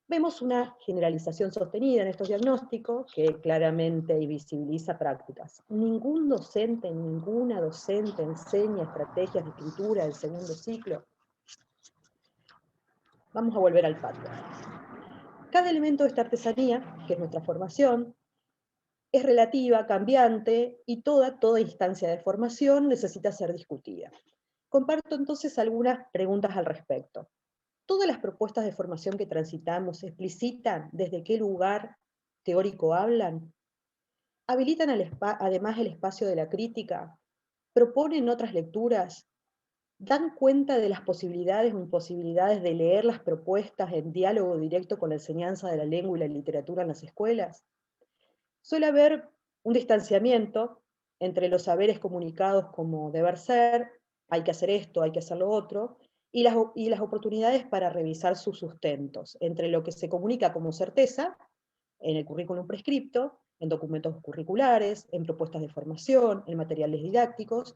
Vemos una generalización sostenida en estos diagnósticos que claramente visibiliza prácticas. Ningún docente, ninguna docente enseña estrategias de escritura del segundo ciclo. Vamos a volver al patio. Cada elemento de esta artesanía, que es nuestra formación, es relativa, cambiante, y toda instancia de formación necesita ser discutida. Comparto entonces algunas preguntas al respecto. ¿Todas las propuestas de formación que transitamos explicitan desde qué lugar teórico hablan? ¿Habilitan además el espacio de la crítica? ¿Proponen otras lecturas? ¿Dan cuenta de las posibilidades o imposibilidades de leer las propuestas en diálogo directo con la enseñanza de la lengua y la literatura en las escuelas? Suele haber un distanciamiento entre los saberes comunicados como deber ser, hay que hacer esto, hay que hacer lo otro, y las oportunidades para revisar sus sustentos, entre lo que se comunica como certeza, en el currículum prescripto, en documentos curriculares, en propuestas de formación, en materiales didácticos,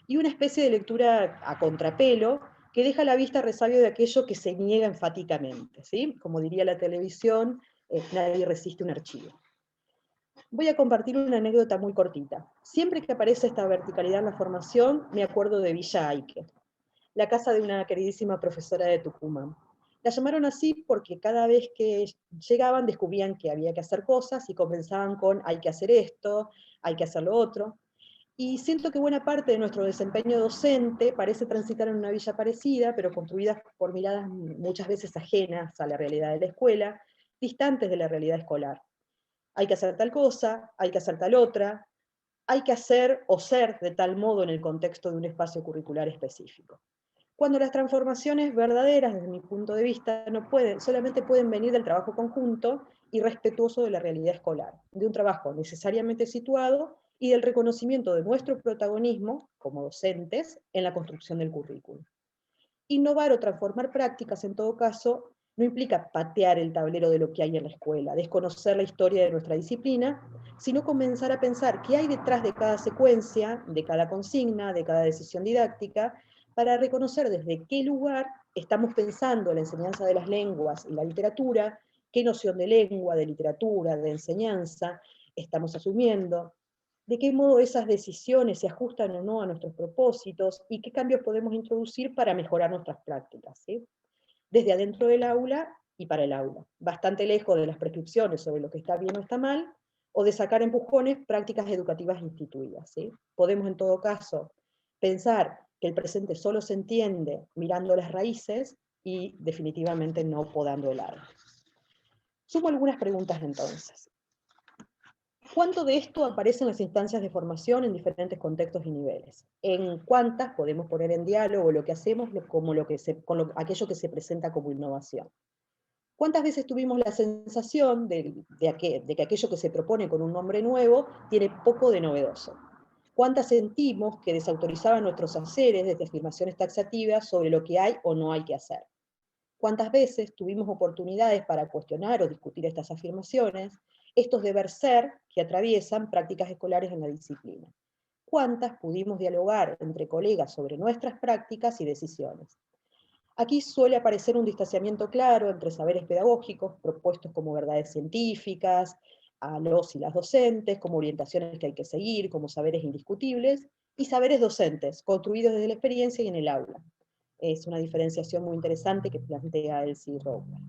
y una especie de lectura a contrapelo que deja a la vista resabio de aquello que se niega enfáticamente, ¿sí? Como diría la televisión, nadie resiste un archivo. Voy a compartir una anécdota muy cortita. Siempre que aparece esta verticalidad en la formación, me acuerdo de Villa Aique, la casa de una queridísima profesora de Tucumán. La llamaron así porque cada vez que llegaban descubrían que había que hacer cosas y comenzaban con hay que hacer esto, hay que hacer lo otro. Y siento que buena parte de nuestro desempeño docente parece transitar en una villa parecida, pero construida por miradas muchas veces ajenas a la realidad de la escuela, distantes de la realidad escolar. Hay que hacer tal cosa, hay que hacer tal otra, hay que hacer o ser de tal modo en el contexto de un espacio curricular específico. Cuando las transformaciones verdaderas, desde mi punto de vista, solamente pueden venir del trabajo conjunto y respetuoso de la realidad escolar, de un trabajo necesariamente situado y del reconocimiento de nuestro protagonismo como docentes en la construcción del currículum. Innovar o transformar prácticas, en todo caso, no implica patear el tablero de lo que hay en la escuela, desconocer la historia de nuestra disciplina, sino comenzar a pensar qué hay detrás de cada secuencia, de cada consigna, de cada decisión didáctica, para reconocer desde qué lugar estamos pensando la enseñanza de las lenguas y la literatura, qué noción de lengua, de literatura, de enseñanza estamos asumiendo, de qué modo esas decisiones se ajustan o no a nuestros propósitos, y qué cambios podemos introducir para mejorar nuestras prácticas, ¿sí? Desde adentro del aula y para el aula, bastante lejos de las prescripciones sobre lo que está bien o está mal, o de sacar empujones prácticas educativas instituidas, ¿sí? Podemos en todo caso pensar que el presente solo se entiende mirando las raíces y definitivamente no podando el árbol. Sumo algunas preguntas entonces. ¿Cuánto de esto aparece en las instancias de formación en diferentes contextos y niveles? ¿En cuántas podemos poner en diálogo lo que hacemos como aquello que se presenta como innovación? ¿Cuántas veces tuvimos la sensación de que aquello que se propone con un nombre nuevo tiene poco de novedoso? ¿Cuántas sentimos que desautorizaban nuestros haceres desde afirmaciones taxativas sobre lo que hay o no hay que hacer? ¿Cuántas veces tuvimos oportunidades para cuestionar o discutir estas afirmaciones, estos deber ser que atraviesan prácticas escolares en la disciplina? ¿Cuántas pudimos dialogar entre colegas sobre nuestras prácticas y decisiones? Aquí suele aparecer un distanciamiento claro entre saberes pedagógicos, propuestos como verdades científicas, a los y las docentes, como orientaciones que hay que seguir, como saberes indiscutibles, y saberes docentes, construidos desde la experiencia y en el aula. Es una diferenciación muy interesante que plantea Elsie Roper.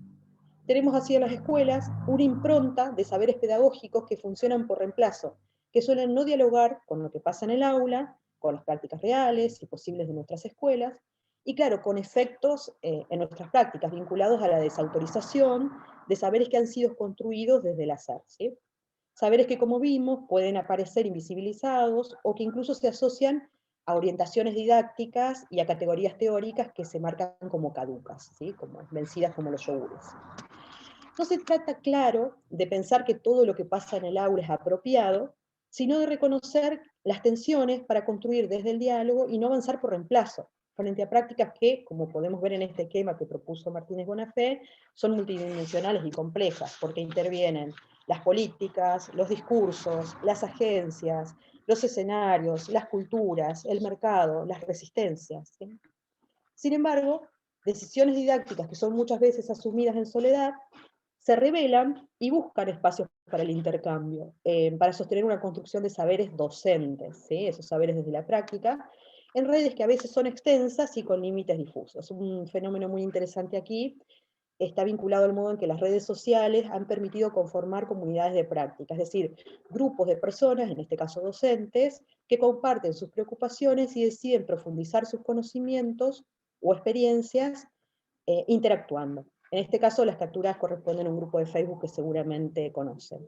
Tenemos así en las escuelas una impronta de saberes pedagógicos que funcionan por reemplazo, que suelen no dialogar con lo que pasa en el aula, con las prácticas reales y posibles de nuestras escuelas, y claro, con efectos en nuestras prácticas vinculados a la desautorización de saberes que han sido construidos desde el hacer, ¿sí? Saberes que, como vimos, pueden aparecer invisibilizados o que incluso se asocian a orientaciones didácticas y a categorías teóricas que se marcan como caducas, ¿sí? Como vencidas como los yogures. No se trata, claro, de pensar que todo lo que pasa en el aula es apropiado, sino de reconocer las tensiones para construir desde el diálogo y no avanzar por reemplazo, frente a prácticas que, como podemos ver en este esquema que propuso Martínez Bonafé, son multidimensionales y complejas, porque intervienen las políticas, los discursos, las agencias, los escenarios, las culturas, el mercado, las resistencias, ¿sí? Sin embargo, decisiones didácticas que son muchas veces asumidas en soledad, se revelan y buscan espacios para el intercambio, para sostener una construcción de saberes docentes, ¿sí? Esos saberes desde la práctica, en redes que a veces son extensas y con límites difusos. Un fenómeno muy interesante aquí está vinculado al modo en que las redes sociales han permitido conformar comunidades de práctica, es decir, grupos de personas, en este caso docentes, que comparten sus preocupaciones y deciden profundizar sus conocimientos o experiencias interactuando. En este caso, las capturas corresponden a un grupo de Facebook que seguramente conocen.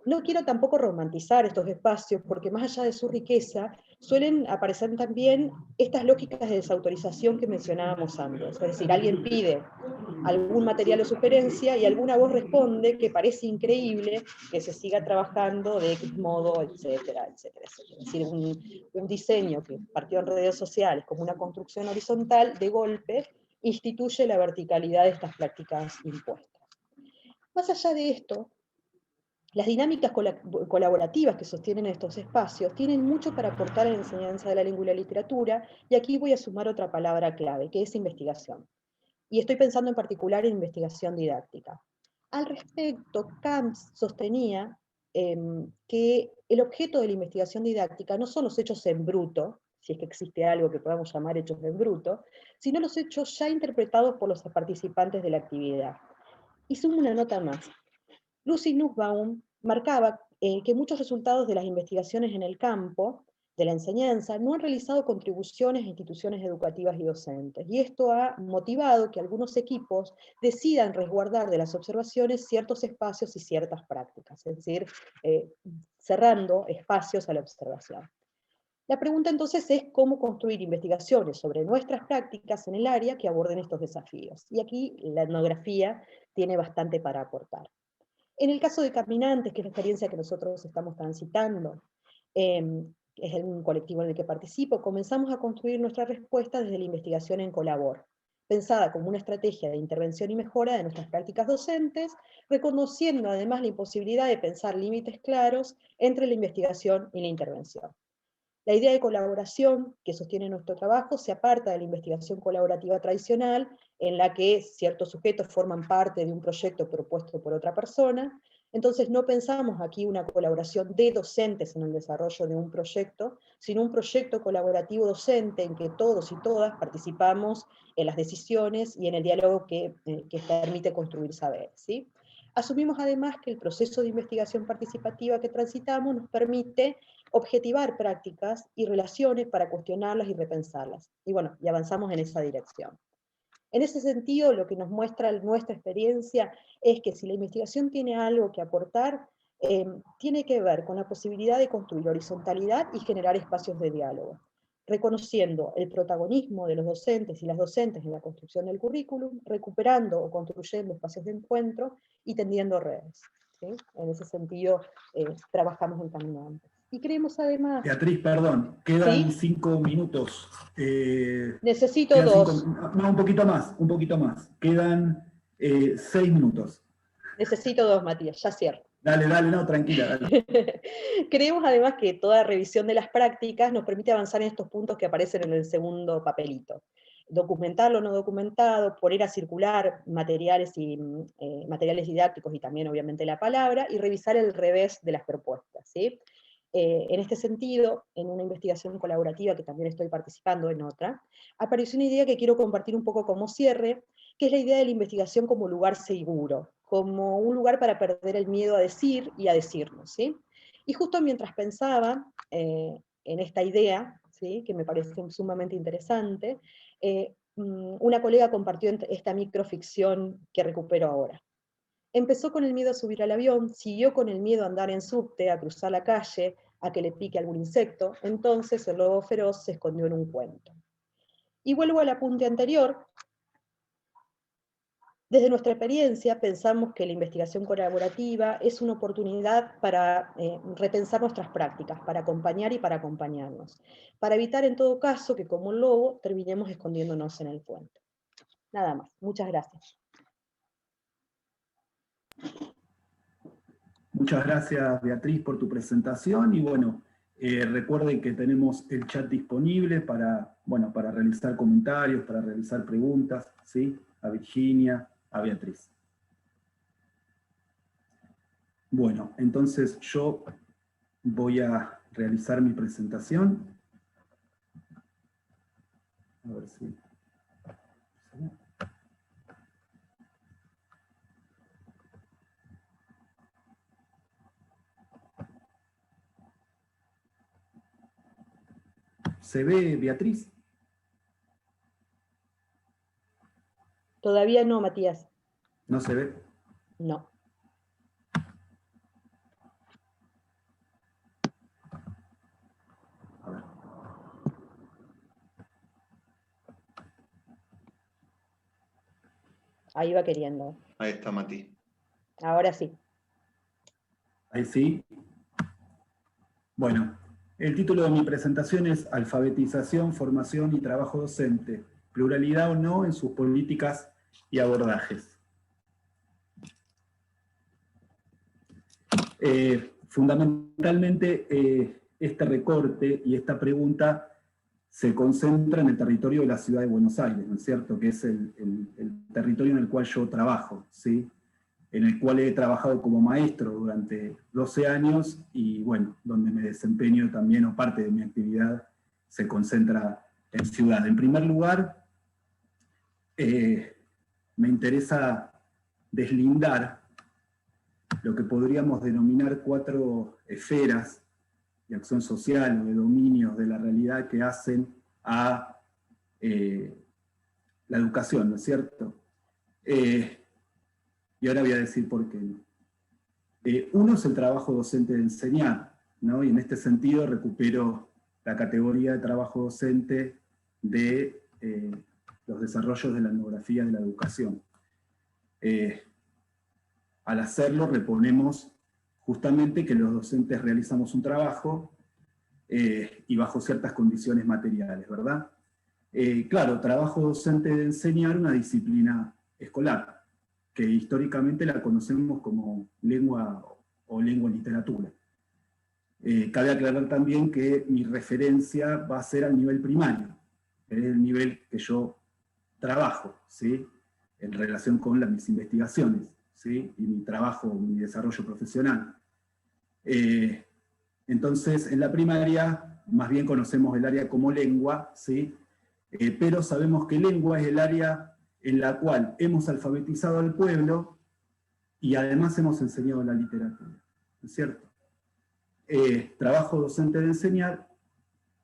No quiero tampoco romantizar estos espacios, porque más allá de su riqueza, suelen aparecer también estas lógicas de desautorización que mencionábamos antes. Es decir, alguien pide algún material o sugerencia y alguna voz responde que parece increíble que se siga trabajando de X modo, etcétera, etcétera, etcétera. Es decir, un diseño que partió en redes sociales como una construcción horizontal, de golpe, instituye la verticalidad de estas prácticas impuestas. Más allá de esto, las dinámicas colaborativas que sostienen estos espacios tienen mucho para aportar a la enseñanza de la lengua y la literatura, y aquí voy a sumar otra palabra clave, que es investigación. Y estoy pensando en particular en investigación didáctica. Al respecto, Camps sostenía que el objeto de la investigación didáctica no son los hechos en bruto, si es que existe algo que podamos llamar hechos en bruto, sino los hechos ya interpretados por los participantes de la actividad. Y sumo una nota más. Lucy Nussbaum marcaba que muchos resultados de las investigaciones en el campo de la enseñanza no han realizado contribuciones a instituciones educativas y docentes, y esto ha motivado que algunos equipos decidan resguardar de las observaciones ciertos espacios y ciertas prácticas, es decir, cerrando espacios a la observación. La pregunta entonces es cómo construir investigaciones sobre nuestras prácticas en el área que aborden estos desafíos, y aquí la etnografía tiene bastante para aportar. En el caso de Caminantes, que es la experiencia que nosotros estamos transitando, es un colectivo en el que participo, comenzamos a construir nuestra respuesta desde la investigación en Colabor, pensada como una estrategia de intervención y mejora de nuestras prácticas docentes, reconociendo además la imposibilidad de pensar límites claros entre la investigación y la intervención. La idea de colaboración que sostiene nuestro trabajo se aparta de la investigación colaborativa tradicional, en la que ciertos sujetos forman parte de un proyecto propuesto por otra persona, Entonces no pensamos aquí una colaboración de docentes en el desarrollo de un proyecto, sino un proyecto colaborativo docente en que todos y todas participamos en las decisiones y en el diálogo que permite construir saber, ¿sí? Asumimos además que el proceso de investigación participativa que transitamos nos permite objetivar prácticas y relaciones para cuestionarlas y repensarlas. Y bueno, y avanzamos en esa dirección. En ese sentido, lo que nos muestra nuestra experiencia es que si la investigación tiene algo que aportar, tiene que ver con la posibilidad de construir horizontalidad y generar espacios de diálogo, reconociendo el protagonismo de los docentes y las docentes en la construcción del currículum, recuperando o construyendo espacios de encuentro y tendiendo redes, ¿sí? En ese sentido, trabajamos en camino amplio. Y creemos además...
Beatriz, perdón, quedan
¿sí?
5 minutos.
Necesito 2.
No, un poquito más. Quedan 6 minutos.
Necesito 2, Matías, ya cierro.
Dale, no, tranquila, dale.
Creemos además que toda revisión de las prácticas nos permite avanzar en estos puntos que aparecen en el segundo papelito. Documentar lo no documentado, poner a circular materiales didácticos y también obviamente la palabra, y revisar el revés de las propuestas, ¿sí? En este sentido, en una investigación colaborativa que también estoy participando en otra, apareció una idea que quiero compartir un poco como cierre, que es la idea de la investigación como lugar seguro, como un lugar para perder el miedo a decir y a decirnos, ¿sí? Y justo mientras pensaba en esta idea, ¿sí?, que me parece sumamente interesante, una colega compartió esta microficción que recupero ahora. Empezó con el miedo a subir al avión, siguió con el miedo a andar en subte, a cruzar la calle, a que le pique algún insecto, entonces el lobo feroz se escondió en un cuento. Y vuelvo al apunte anterior. Desde nuestra experiencia pensamos que la investigación colaborativa es una oportunidad para repensar nuestras prácticas, para acompañar y para acompañarnos, para evitar en todo caso que como un lobo terminemos escondiéndonos en el cuento. Nada más, muchas gracias.
Muchas gracias, Beatriz, por tu presentación, y bueno, recuerden que tenemos el chat disponible para realizar comentarios, para realizar preguntas, ¿sí? A Virginia, a Beatriz. Bueno, entonces yo voy a realizar mi presentación. A ver si... ¿Se ve, Beatriz?
Todavía no, Matías.
¿No se ve?
No.
A ver.
Ahí va queriendo.
Ahí está Mati.
Ahora sí.
Ahí sí. Bueno, el título de mi presentación es Alfabetización, Formación y Trabajo Docente, pluralidad o no en sus políticas y abordajes. Fundamentalmente, este recorte y esta pregunta se concentra en el territorio de la ciudad de Buenos Aires, ¿no es cierto?, que es el territorio en el cual yo trabajo, ¿sí?, en el cual he trabajado como maestro durante 12 años y, bueno, donde me desempeño también, o parte de mi actividad se concentra en ciudad. En primer lugar, me interesa deslindar lo que podríamos denominar 4 esferas de acción social o de dominios de la realidad que hacen a la educación, ¿no es cierto? Y ahora voy a decir por qué. Uno es el trabajo docente de enseñar, ¿no? Y en este sentido recupero la categoría de trabajo docente de los desarrollos de la etnografía de la educación. Al hacerlo reponemos justamente que los docentes realizamos un trabajo y bajo ciertas condiciones materiales, ¿verdad? Claro, trabajo docente de enseñar una disciplina escolar, que históricamente la conocemos como lengua o lengua y literatura. Cabe aclarar también que mi referencia va a ser al nivel primario, que es el nivel que yo trabajo, ¿sí?, en relación con mis investigaciones. ¿sí? Y mi trabajo, mi desarrollo profesional. Entonces, en la primaria, más bien conocemos el área como lengua, ¿sí? Pero sabemos que lengua es el área en la cual hemos alfabetizado al pueblo y además hemos enseñado la literatura, ¿no es cierto? Trabajo docente de enseñar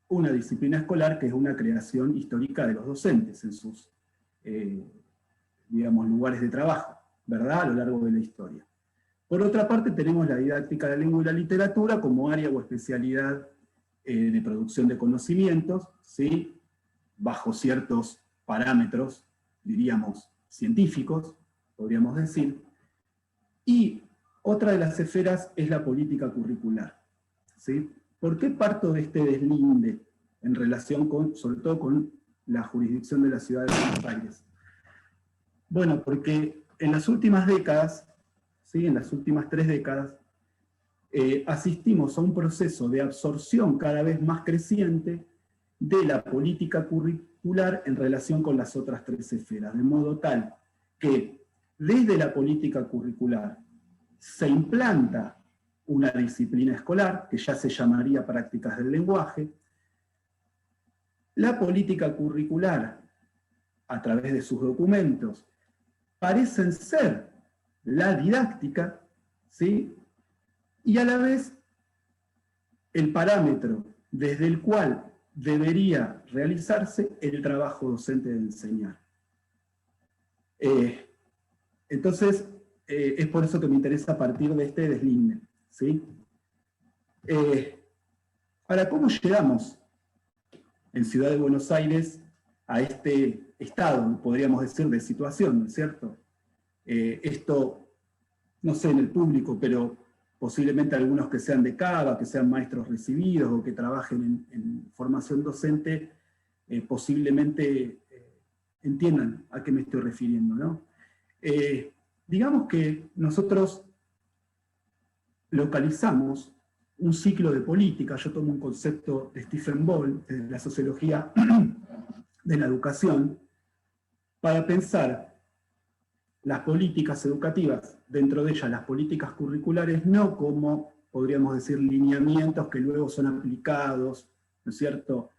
una disciplina escolar que es una creación histórica de los docentes en sus, digamos, lugares de trabajo, ¿verdad? A lo largo de la historia. Por otra parte, tenemos la didáctica de la lengua y la literatura como área o especialidad de producción de conocimientos, ¿sí? Bajo ciertos parámetros, diríamos, científicos, podríamos decir. Y otra de las esferas es la política curricular, ¿sí? ¿Por qué parto de este deslinde en relación con, sobre todo con la jurisdicción de la ciudad de Buenos Aires? Bueno, porque en las últimas décadas, ¿sí? En las últimas 3 décadas, asistimos a un proceso de absorción cada vez más creciente de la política curricular en relación con las otras 3 esferas, de modo tal que desde la política curricular se implanta una disciplina escolar, que ya se llamaría prácticas del lenguaje. La política curricular, a través de sus documentos, parecen ser la didáctica, ¿sí? Y a la vez el parámetro desde el cual debería realizarse el trabajo docente de enseñar. Entonces, es por eso que me interesa partir de este deslinde, ¿sí? Ahora, ¿cómo llegamos en Ciudad de Buenos Aires a este estado, podríamos decir, de situación, ¿no es cierto? Esto, no sé en el público, pero posiblemente algunos que sean de Cava, que sean maestros recibidos o que trabajen en formación docente, posiblemente entiendan a qué me estoy refiriendo, ¿no? Digamos que nosotros localizamos un ciclo de política. Yo tomo un concepto de Stephen Ball, de la sociología de la educación, para pensar las políticas educativas, dentro de ellas las políticas curriculares, no como, podríamos decir, lineamientos que luego son aplicados, ¿no es cierto?,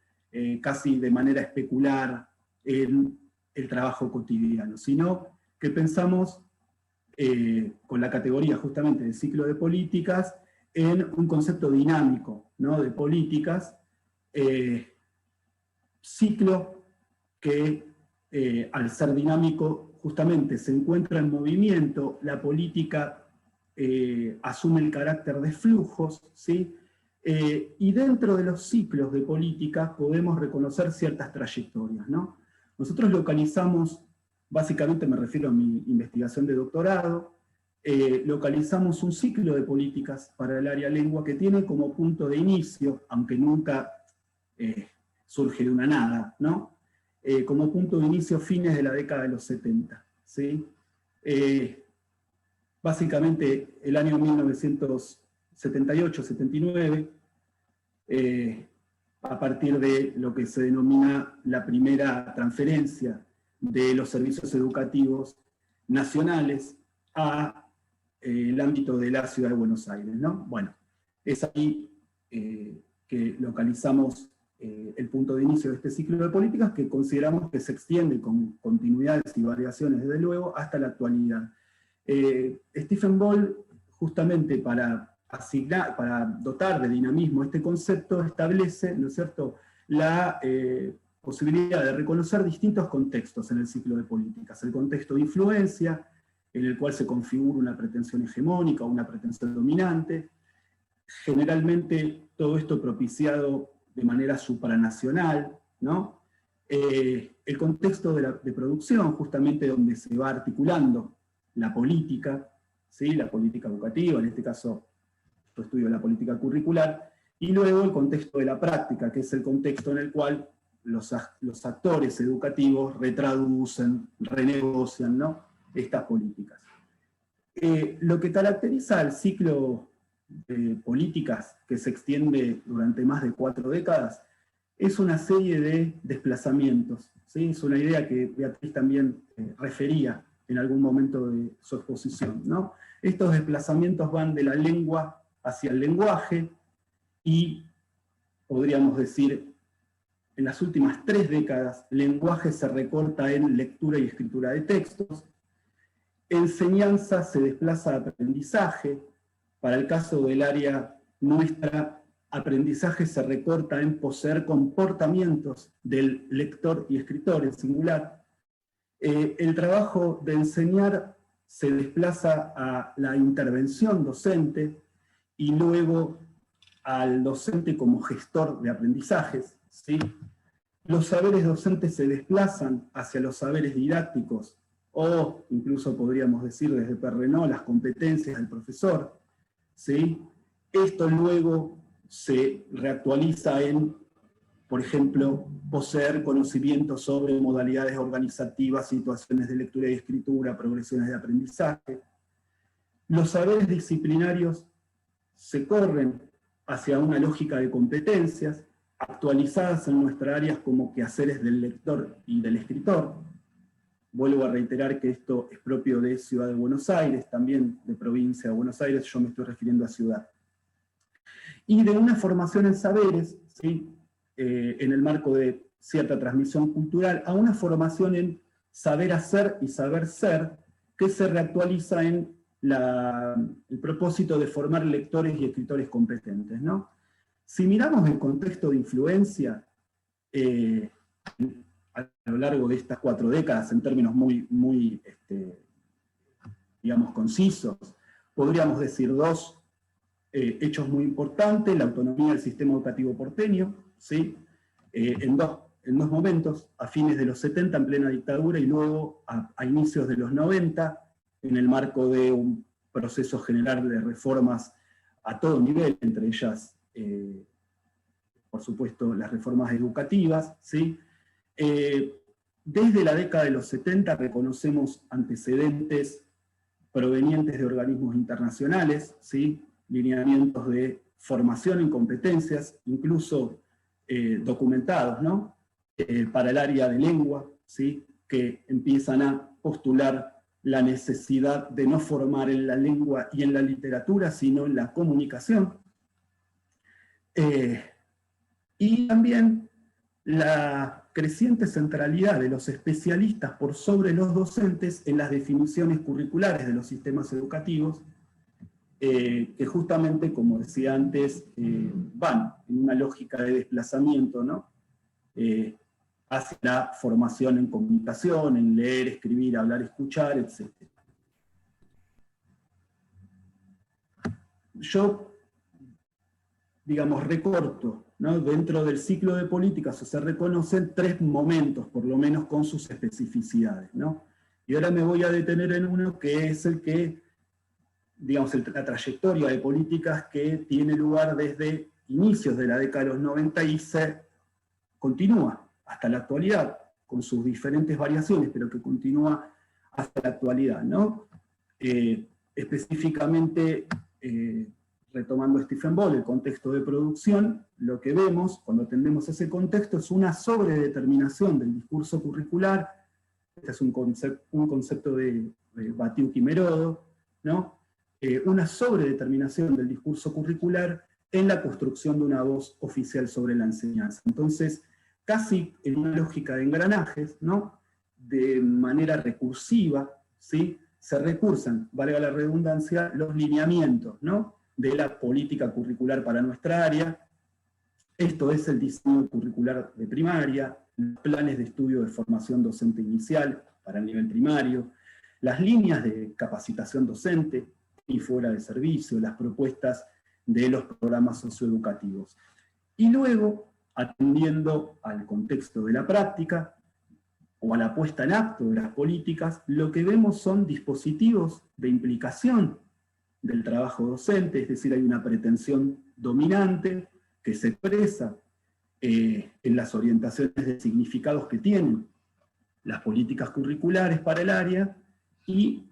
casi de manera especular en el trabajo cotidiano, sino que pensamos con la categoría justamente de ciclo de políticas en un concepto dinámico, ¿no?, de políticas, ciclo que al ser dinámico justamente se encuentra en movimiento, la política asume el carácter de flujos, ¿sí? Y dentro de los ciclos de política podemos reconocer ciertas trayectorias, ¿no? Nosotros localizamos, básicamente me refiero a mi investigación de doctorado, localizamos un ciclo de políticas para el área lengua que tiene como punto de inicio, aunque nunca surge de una nada, ¿no? Como punto de inicio fines de la década de los 70, ¿sí? Básicamente el año 1978-79, a partir de lo que se denomina la primera transferencia de los servicios educativos nacionales a el ámbito de la ciudad de Buenos Aires, ¿no? Bueno, es ahí que localizamos el punto de inicio de este ciclo de políticas que consideramos que se extiende con continuidades y variaciones, desde luego, hasta la actualidad. Stephen Ball, justamente para dotar de dinamismo este concepto, establece, ¿no es cierto?, la posibilidad de reconocer distintos contextos en el ciclo de políticas. El contexto de influencia, en el cual se configura una pretensión hegemónica o una pretensión dominante, generalmente todo esto propiciado de manera supranacional, ¿no? El contexto de producción, justamente donde se va articulando la política, ¿sí? La política educativa, en este caso yo estudio la política curricular, y luego el contexto de la práctica, que es el contexto en el cual los actores educativos retraducen, renegocian, ¿no?, estas políticas. Lo que caracteriza al ciclo de políticas que se extiende durante más de 4 décadas es una serie de desplazamientos, ¿sí? Es una idea que Beatriz también refería en algún momento de su exposición, ¿no? Estos desplazamientos van de la lengua hacia el lenguaje y, podríamos decir, en las últimas 3 décadas, lenguaje se recorta en lectura y escritura de textos, enseñanza se desplaza a aprendizaje, para el caso del área nuestra, aprendizaje se recorta en poseer comportamientos del lector y escritor en singular. El trabajo de enseñar se desplaza a la intervención docente y luego al docente como gestor de aprendizajes, ¿sí? Los saberes docentes se desplazan hacia los saberes didácticos, o incluso podríamos decir desde Perrenot, las competencias del profesor, ¿sí? Esto luego se reactualiza en, por ejemplo, poseer conocimientos sobre modalidades organizativas, situaciones de lectura y escritura, progresiones de aprendizaje. Los saberes disciplinarios se corren hacia una lógica de competencias, actualizadas en nuestra área como quehaceres del lector y del escritor. Vuelvo a reiterar que esto es propio de Ciudad de Buenos Aires, también de provincia de Buenos Aires, yo me estoy refiriendo a ciudad. Y de una formación en saberes, ¿sí? En el marco de cierta transmisión cultural, a una formación en saber hacer y saber ser, que se reactualiza en el propósito de formar lectores y escritores competentes, ¿no? Si miramos el contexto de influencia, a lo largo de estas 4 décadas, en términos muy digamos, concisos, podríamos decir 2 hechos muy importantes: la autonomía del sistema educativo porteño, ¿sí? En dos momentos, a fines de los 70 en plena dictadura y luego a inicios de los 90, en el marco de un proceso general de reformas a todo nivel, entre ellas, por supuesto, las reformas educativas, ¿sí? Desde la década de los 70 reconocemos antecedentes provenientes de organismos internacionales, ¿sí? Lineamientos de formación en competencias, incluso documentados, ¿no? Para el área de lengua, ¿sí? Que empiezan a postular la necesidad de no formar en la lengua y en la literatura, sino en la comunicación. Y también la creciente centralidad de los especialistas por sobre los docentes en las definiciones curriculares de los sistemas educativos, que justamente, como decía antes, van en una lógica de desplazamiento, ¿no? Hacia la formación en comunicación, en leer, escribir, hablar, escuchar, etc. Yo, digamos, recorto, ¿no? Dentro del ciclo de políticas se reconocen 3 momentos, por lo menos con sus especificidades, ¿no? Y ahora me voy a detener en uno que es el que, digamos, la trayectoria de políticas que tiene lugar desde inicios de la década de los 90 y se continúa hasta la actualidad, con sus diferentes variaciones, pero que continúa hasta la actualidad, ¿no? Específicamente, retomando Stephen Ball, el contexto de producción, lo que vemos cuando atendemos ese contexto es una sobredeterminación del discurso curricular. Este es un concepto de Batiuk y Merodo, ¿no? Una sobredeterminación del discurso curricular en la construcción de una voz oficial sobre la enseñanza. Entonces, casi en una lógica de engranajes, ¿no? De manera recursiva, ¿sí? Se recursan, valga la redundancia, los lineamientos, ¿no? De la política curricular para nuestra área. Esto es el diseño curricular de primaria, los planes de estudio de formación docente inicial para el nivel primario, las líneas de capacitación docente y fuera de servicio, las propuestas de los programas socioeducativos. Y luego, atendiendo al contexto de la práctica, o a la puesta en acto de las políticas, lo que vemos son dispositivos de implicación del trabajo docente, es decir, hay una pretensión dominante que se expresa en las orientaciones de significados que tienen las políticas curriculares para el área, y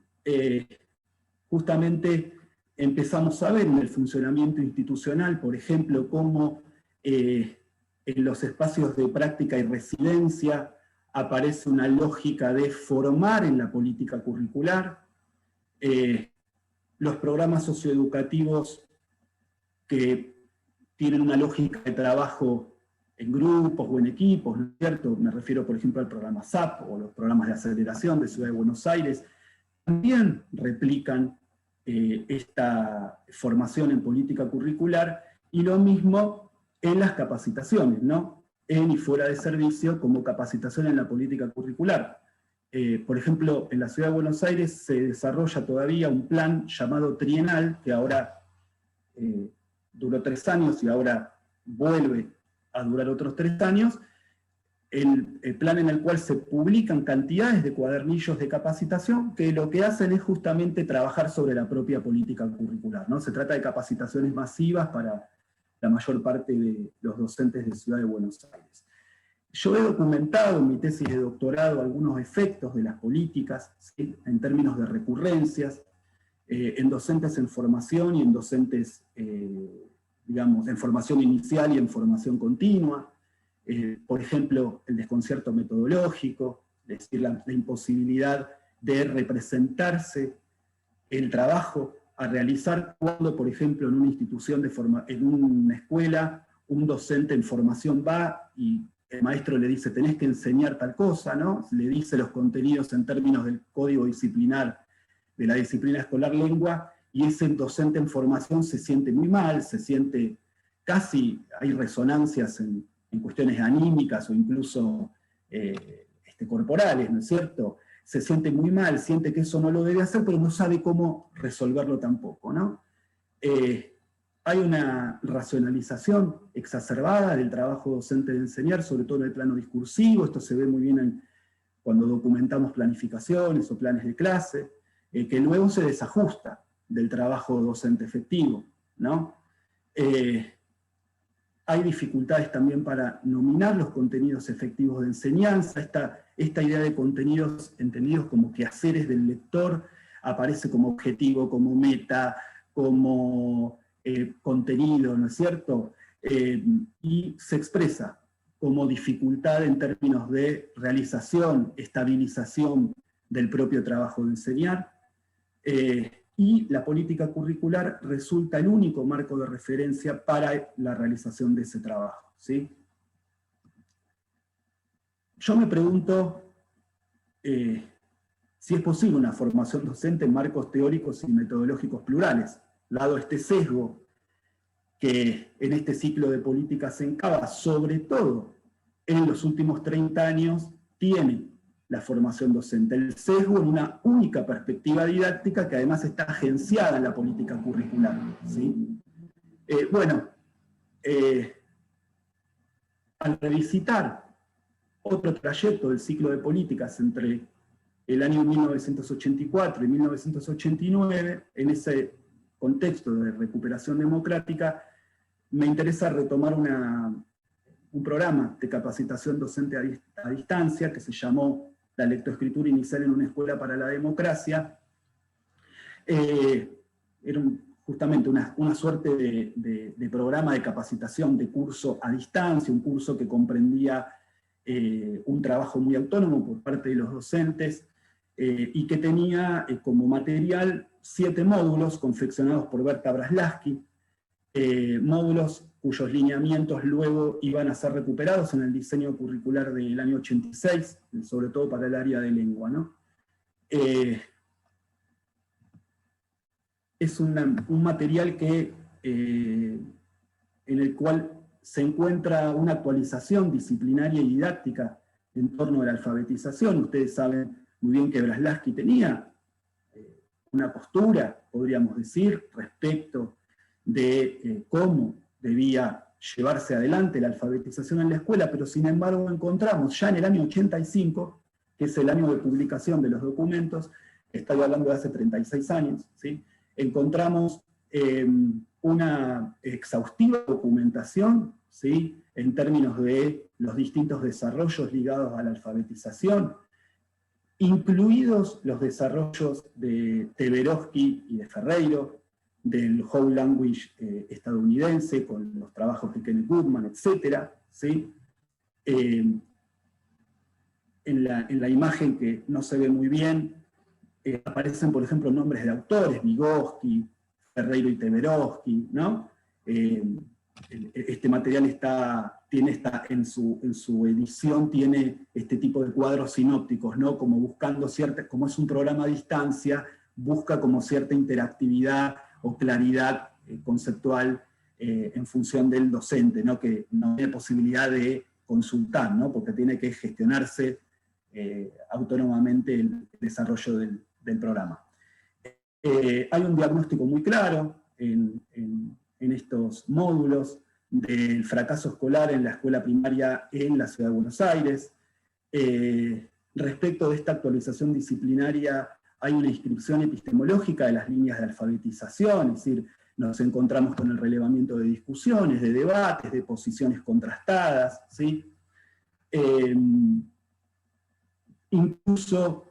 justamente empezamos a ver en el funcionamiento institucional, por ejemplo, cómo en los espacios de práctica y residencia aparece una lógica de formar en la política curricular. Los programas socioeducativos que tienen una lógica de trabajo en grupos o en equipos, ¿no es cierto? Me refiero, por ejemplo, al programa SAP o los programas de aceleración de Ciudad de Buenos Aires, también replican esta formación en política curricular, y lo mismo en las capacitaciones, ¿no? En y fuera de servicio como capacitación en la política curricular. Por ejemplo, en la Ciudad de Buenos Aires se desarrolla todavía un plan llamado trienal, que ahora duró 3 años y ahora vuelve a durar otros 3 años, el plan en el cual se publican cantidades de cuadernillos de capacitación que lo que hacen es justamente trabajar sobre la propia política curricular, ¿no? Se trata de capacitaciones masivas para la mayor parte de los docentes de Ciudad de Buenos Aires. Yo he documentado en mi tesis de doctorado algunos efectos de las políticas, ¿sí?, en términos de recurrencias, en docentes en formación y en docentes, digamos, en formación inicial y en formación continua. Por ejemplo, el desconcierto metodológico, es decir, la imposibilidad de representarse el trabajo a realizar cuando, por ejemplo, en una institución en una escuela, un docente en formación va y el maestro le dice, tenés que enseñar tal cosa, ¿no? Le dice los contenidos en términos del código disciplinar de la disciplina escolar lengua, y ese docente en formación se siente muy mal, se siente casi, hay resonancias en cuestiones anímicas o incluso corporales, ¿no es cierto? Se siente muy mal, siente que eso no lo debe hacer, pero no sabe cómo resolverlo tampoco, ¿no? Hay una racionalización exacerbada del trabajo docente de enseñar, sobre todo en el plano discursivo. Esto se ve muy bien cuando documentamos planificaciones o planes de clase, que luego se desajusta del trabajo docente efectivo, ¿no? Hay dificultades también para nominar los contenidos efectivos de enseñanza. Esta idea de contenidos entendidos como quehaceres del lector aparece como objetivo, como meta, como contenido, ¿no es cierto? Y se expresa como dificultad en términos de realización, estabilización del propio trabajo de enseñar. Y la política curricular resulta el único marco de referencia para la realización de ese trabajo, ¿sí? Yo me pregunto si es posible una formación docente en marcos teóricos y metodológicos plurales, dado este sesgo que en este ciclo de política se encaba, sobre todo en los últimos 30 años, tiene la formación docente, el sesgo en una única perspectiva didáctica que además está agenciada en la política curricular, ¿sí? Al revisitar otro trayecto del ciclo de políticas entre el año 1984 y 1989, en ese contexto de recuperación democrática, me interesa retomar un programa de capacitación docente a distancia que se llamó La lectoescritura inicial en una escuela para la democracia. Era justamente una suerte de programa de capacitación, de curso a distancia, un curso que comprendía un trabajo muy autónomo por parte de los docentes, y que tenía como material 7 módulos confeccionados por Berta Braslaski, módulos cuyos lineamientos luego iban a ser recuperados en el diseño curricular del año 86, sobre todo para el área de lengua, ¿no? Es un material en el cual se encuentra una actualización disciplinaria y didáctica en torno a la alfabetización. Ustedes saben muy bien que Braslaski tenía una postura, podríamos decir, respecto de cómo debía llevarse adelante la alfabetización en la escuela, pero sin embargo encontramos ya en el año 85, que es el año de publicación de los documentos, estoy hablando de hace 36 años, ¿sí? Encontramos una exhaustiva documentación, ¿sí?, en términos de los distintos desarrollos ligados a la alfabetización, incluidos los desarrollos de Teberovsky y de Ferreiro, del Whole Language estadounidense, con los trabajos de Kenneth Goodman, etc., ¿sí? en la imagen que no se ve muy bien, aparecen, por ejemplo, nombres de autores, Vygotsky, Ferreiro y Teberovsky, ¿no? Este material en su edición tiene este tipo de cuadros sinópticos, ¿no? Como buscando como es un programa a distancia, busca como cierta interactividad o claridad conceptual en función del docente, ¿no? Que no tiene posibilidad de consultar, ¿no? Porque tiene que gestionarse autónomamente el desarrollo del programa. Hay un diagnóstico muy claro en estos módulos del fracaso escolar en la escuela primaria en la Ciudad de Buenos Aires. Respecto de esta actualización disciplinaria, hay una inscripción epistemológica de las líneas de alfabetización, es decir, nos encontramos con el relevamiento de discusiones, de debates, de posiciones contrastadas, ¿sí? Incluso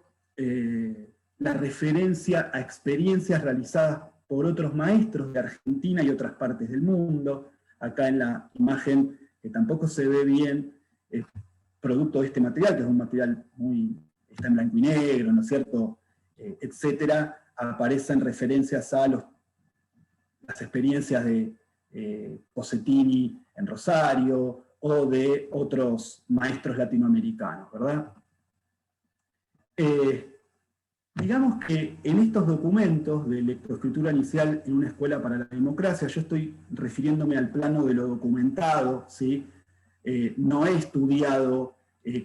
la referencia a experiencias realizadas por otros maestros de Argentina y otras partes del mundo. Acá en la imagen, que tampoco se ve bien, es producto de este material, que es un material está en blanco y negro, ¿no es cierto?, etcétera, aparecen referencias a las experiencias de Cosettini en Rosario, o de otros maestros latinoamericanos, ¿verdad? Digamos que en estos documentos de lectoescritura inicial en una escuela para la democracia, yo estoy refiriéndome al plano de lo documentado, ¿sí? No he estudiado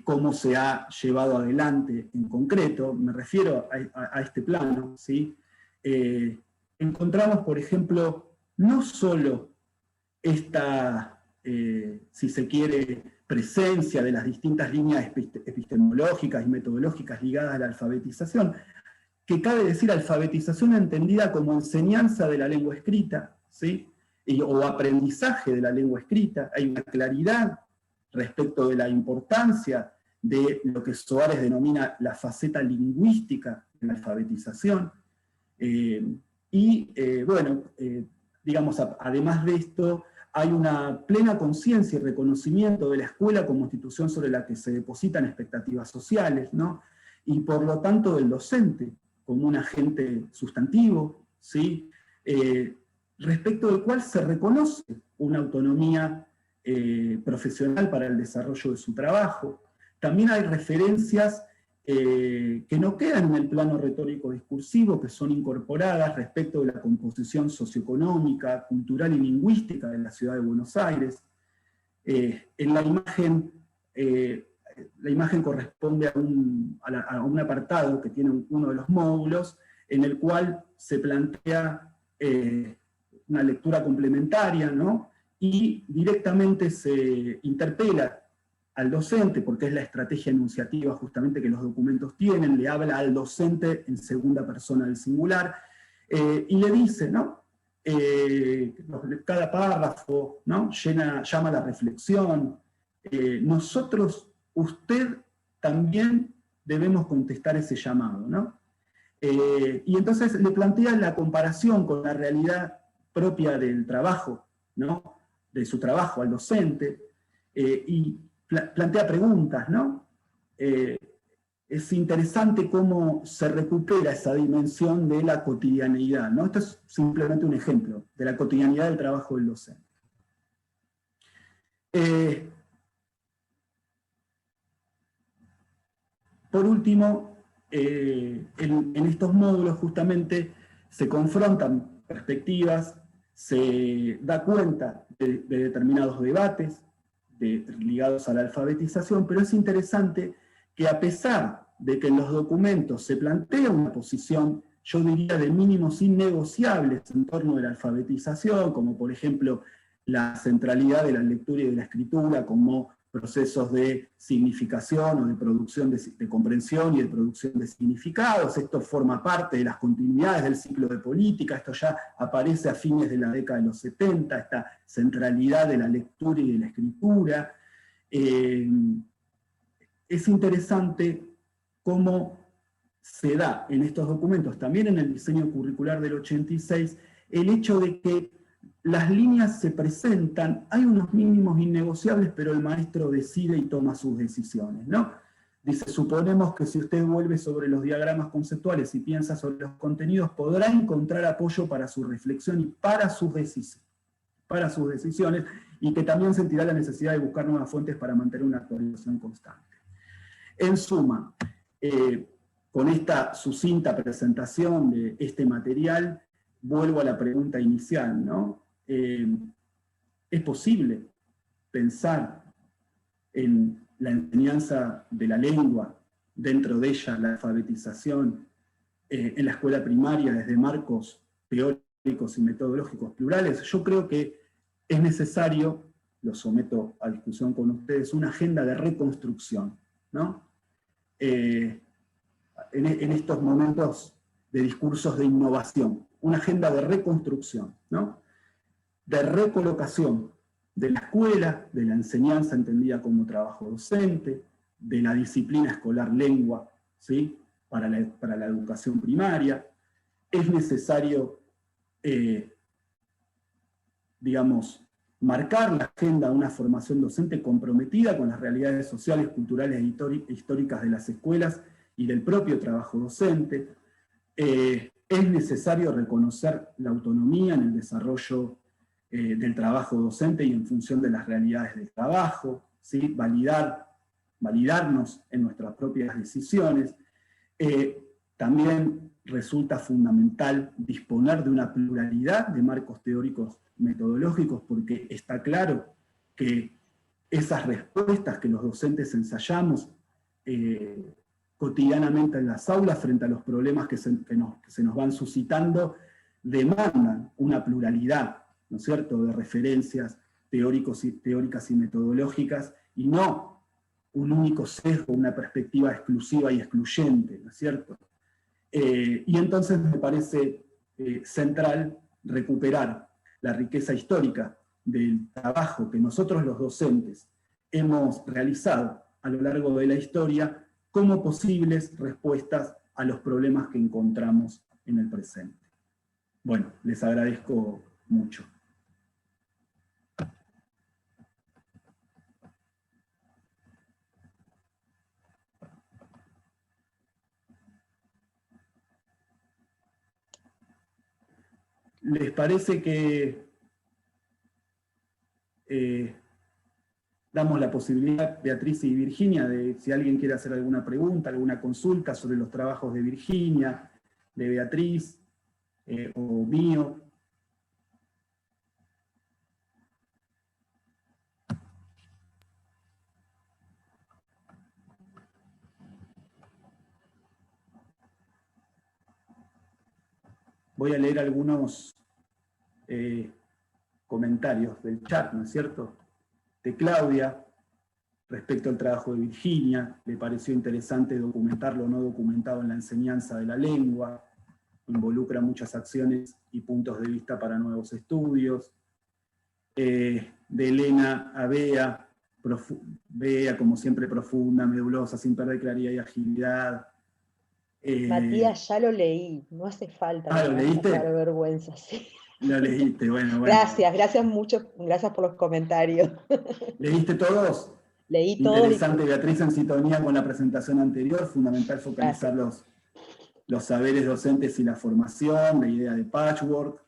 cómo se ha llevado adelante en concreto, me refiero a este plano, ¿sí? Encontramos, por ejemplo, no solo esta, si se quiere, presencia de las distintas líneas epistemológicas y metodológicas ligadas a la alfabetización, que cabe decir alfabetización entendida como enseñanza de la lengua escrita, ¿sí? O aprendizaje de la lengua escrita. Hay una claridad respecto de la importancia de lo que Soares denomina la faceta lingüística de la alfabetización. Digamos, además de esto, hay una plena conciencia y reconocimiento de la escuela como institución sobre la que se depositan expectativas sociales, ¿no? Y por lo tanto del docente como un agente sustantivo, ¿sí? Respecto del cual se reconoce una autonomía profesional para el desarrollo de su trabajo. También hay referencias que no quedan en el plano retórico discursivo, que son incorporadas respecto de la composición socioeconómica, cultural y lingüística de la ciudad de Buenos Aires. En la imagen corresponde a un apartado que tiene uno de los módulos, en el cual se plantea una lectura complementaria, ¿no? Y directamente se interpela al docente, porque es la estrategia enunciativa justamente que los documentos tienen, le habla al docente en segunda persona del singular, y le dice, ¿no? Cada párrafo, ¿no? llama a la reflexión. Usted también debemos contestar ese llamado, ¿no? Y entonces le plantea la comparación con la realidad propia del trabajo, ¿no? De su trabajo al docente, y plantea preguntas, ¿no? Es interesante cómo se recupera esa dimensión de la cotidianeidad, ¿no? Esto es simplemente un ejemplo de la cotidianidad del trabajo del docente. Por último, en estos módulos justamente se confrontan perspectivas, se da cuenta de determinados debates ligados a la alfabetización, pero es interesante que a pesar de que en los documentos se plantea una posición, yo diría, de mínimos innegociables en torno de la alfabetización, como por ejemplo la centralidad de la lectura y de la escritura como procesos de significación o de producción de comprensión y de producción de significados. Esto forma parte de las continuidades del ciclo de política, esto ya aparece a fines de la década de los 70, esta centralidad de la lectura y de la escritura. Es interesante cómo se da en estos documentos, también en el diseño curricular del 86, el hecho de que las líneas se presentan, hay unos mínimos innegociables, pero el maestro decide y toma sus decisiones, ¿no? Dice, suponemos que si usted vuelve sobre los diagramas conceptuales y piensa sobre los contenidos, podrá encontrar apoyo para su reflexión y para sus decisiones, y que también sentirá la necesidad de buscar nuevas fuentes para mantener una actualización constante. En suma, con esta sucinta presentación de este material, vuelvo a la pregunta inicial, ¿no? ¿Es posible pensar en la enseñanza de la lengua, dentro de ella la alfabetización, en la escuela primaria desde marcos teóricos y metodológicos plurales? Yo creo que es necesario, lo someto a discusión con ustedes, una agenda de reconstrucción, ¿no? En estos momentos de discursos de innovación, una agenda de reconstrucción, ¿no? De recolocación de la escuela, de la enseñanza entendida como trabajo docente, de la disciplina escolar lengua, ¿sí? para la educación primaria. Es necesario, digamos, marcar la agenda de una formación docente comprometida con las realidades sociales, culturales e históricas de las escuelas y del propio trabajo docente. Es necesario reconocer la autonomía en el desarrollo del trabajo docente y en función de las realidades del trabajo, ¿sí? Validarnos en nuestras propias decisiones. También resulta fundamental disponer de una pluralidad de marcos teóricos metodológicos, porque está claro que esas respuestas que los docentes ensayamos cotidianamente en las aulas frente a los problemas que se nos van suscitando, demandan una pluralidad, ¿no es cierto?, de referencias teóricas y metodológicas, y no un único sesgo, una perspectiva exclusiva y excluyente, ¿no es cierto? Y entonces me parece central recuperar la riqueza histórica del trabajo que nosotros los docentes hemos realizado a lo largo de la historia como posibles respuestas a los problemas que encontramos en el presente. Bueno, les agradezco mucho. ¿Les parece que damos la posibilidad, Beatriz y Virginia, de si alguien quiere hacer alguna pregunta, alguna consulta sobre los trabajos de Virginia, de Beatriz o mío? Voy a leer algunos comentarios del chat, ¿no es cierto? De Claudia, respecto al trabajo de Virginia, le pareció interesante documentar lo no documentado en la enseñanza de la lengua, involucra muchas acciones y puntos de vista para nuevos estudios. De Elena a Bea, Bea como siempre profunda, medulosa, sin perder claridad y agilidad.
Matías, ya lo leí, no hace falta.
¿Lo leíste?
Pasar vergüenza, sí.
Lo leíste, bueno.
Gracias mucho, gracias por los comentarios.
¿Leíste todos?
Leí todos.
Interesante, Beatriz, en sintonía con la presentación anterior, fundamental focalizar los saberes docentes y la formación, la idea de patchwork.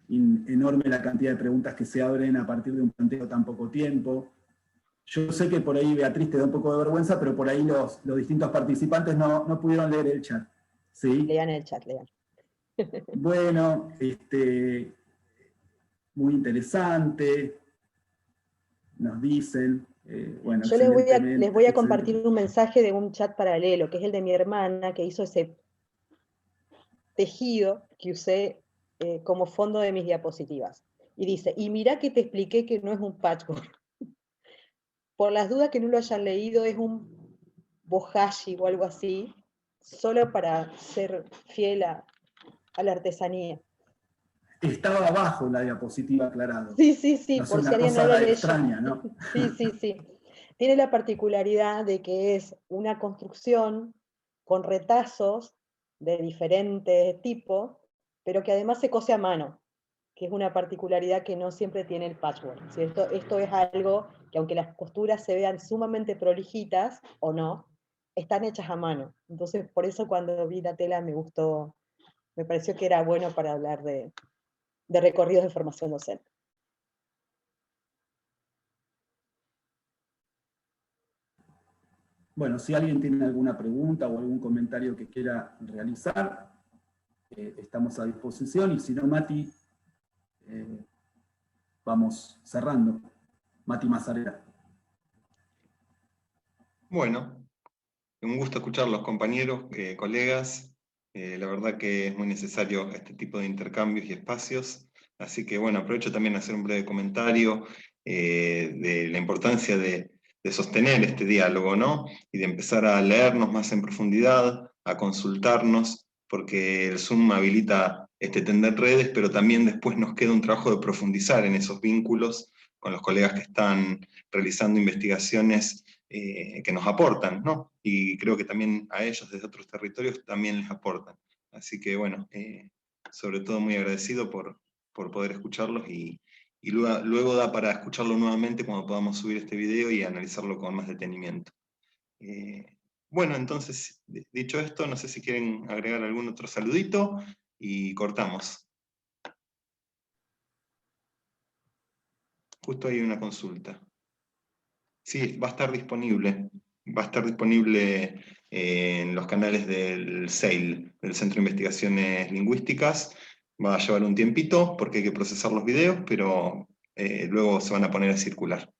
Enorme la cantidad de preguntas que se abren a partir de un planteo tan poco tiempo. Yo sé que por ahí, Beatriz, te da un poco de vergüenza, pero por ahí los distintos participantes no pudieron leer el chat. ¿Sí?
Lean el chat, lean.
Bueno, muy interesante, nos dicen. Bueno,
yo les voy a compartir un mensaje de un chat paralelo, que es el de mi hermana, que hizo ese tejido que usé como fondo de mis diapositivas. Y dice, y mirá que te expliqué que no es un patchwork. Por las dudas que no lo hayan leído, es un bohashi o algo así, solo para ser fiel a la artesanía.
Estaba abajo la diapositiva aclarado.
Sí,
no
por
si
si alguien no lo leyó.
Extraña, ¿no?
Sí. Tiene la particularidad de que es una construcción con retazos de diferentes tipos, pero que además se cose a mano, que es una particularidad que no siempre tiene el patchwork. ¿Sí? Esto es algo que, aunque las costuras se vean sumamente prolijitas, o no, están hechas a mano. Entonces, por eso cuando vi la tela me gustó, me pareció que era bueno para hablar de recorridos de formación docente.
Bueno, si alguien tiene alguna pregunta o algún comentario que quiera realizar, estamos a disposición, y si no, Mati, vamos cerrando. Mati Mazzarella.
Bueno, un gusto escuchar a los compañeros, colegas. La verdad que es muy necesario este tipo de intercambios y espacios. Así que bueno, aprovecho también a hacer un breve comentario de la importancia de sostener este diálogo, ¿no? Y de empezar a leernos más en profundidad, a consultarnos, porque el Zoom habilita tender redes, pero también después nos queda un trabajo de profundizar en esos vínculos con los colegas que están realizando investigaciones que nos aportan, ¿no? Y creo que también a ellos desde otros territorios también les aportan. Así que bueno, sobre todo muy agradecido por poder escucharlos, y luego da para escucharlo nuevamente cuando podamos subir este video y analizarlo con más detenimiento. Bueno, entonces, dicho esto, no sé si quieren agregar algún otro saludito y cortamos. Justo hay una consulta. Sí, va a estar disponible. Va a estar disponible en los canales del CEIL, del Centro de Investigaciones Lingüísticas. Va a llevar un tiempito porque hay que procesar los videos, pero luego se van a poner a circular.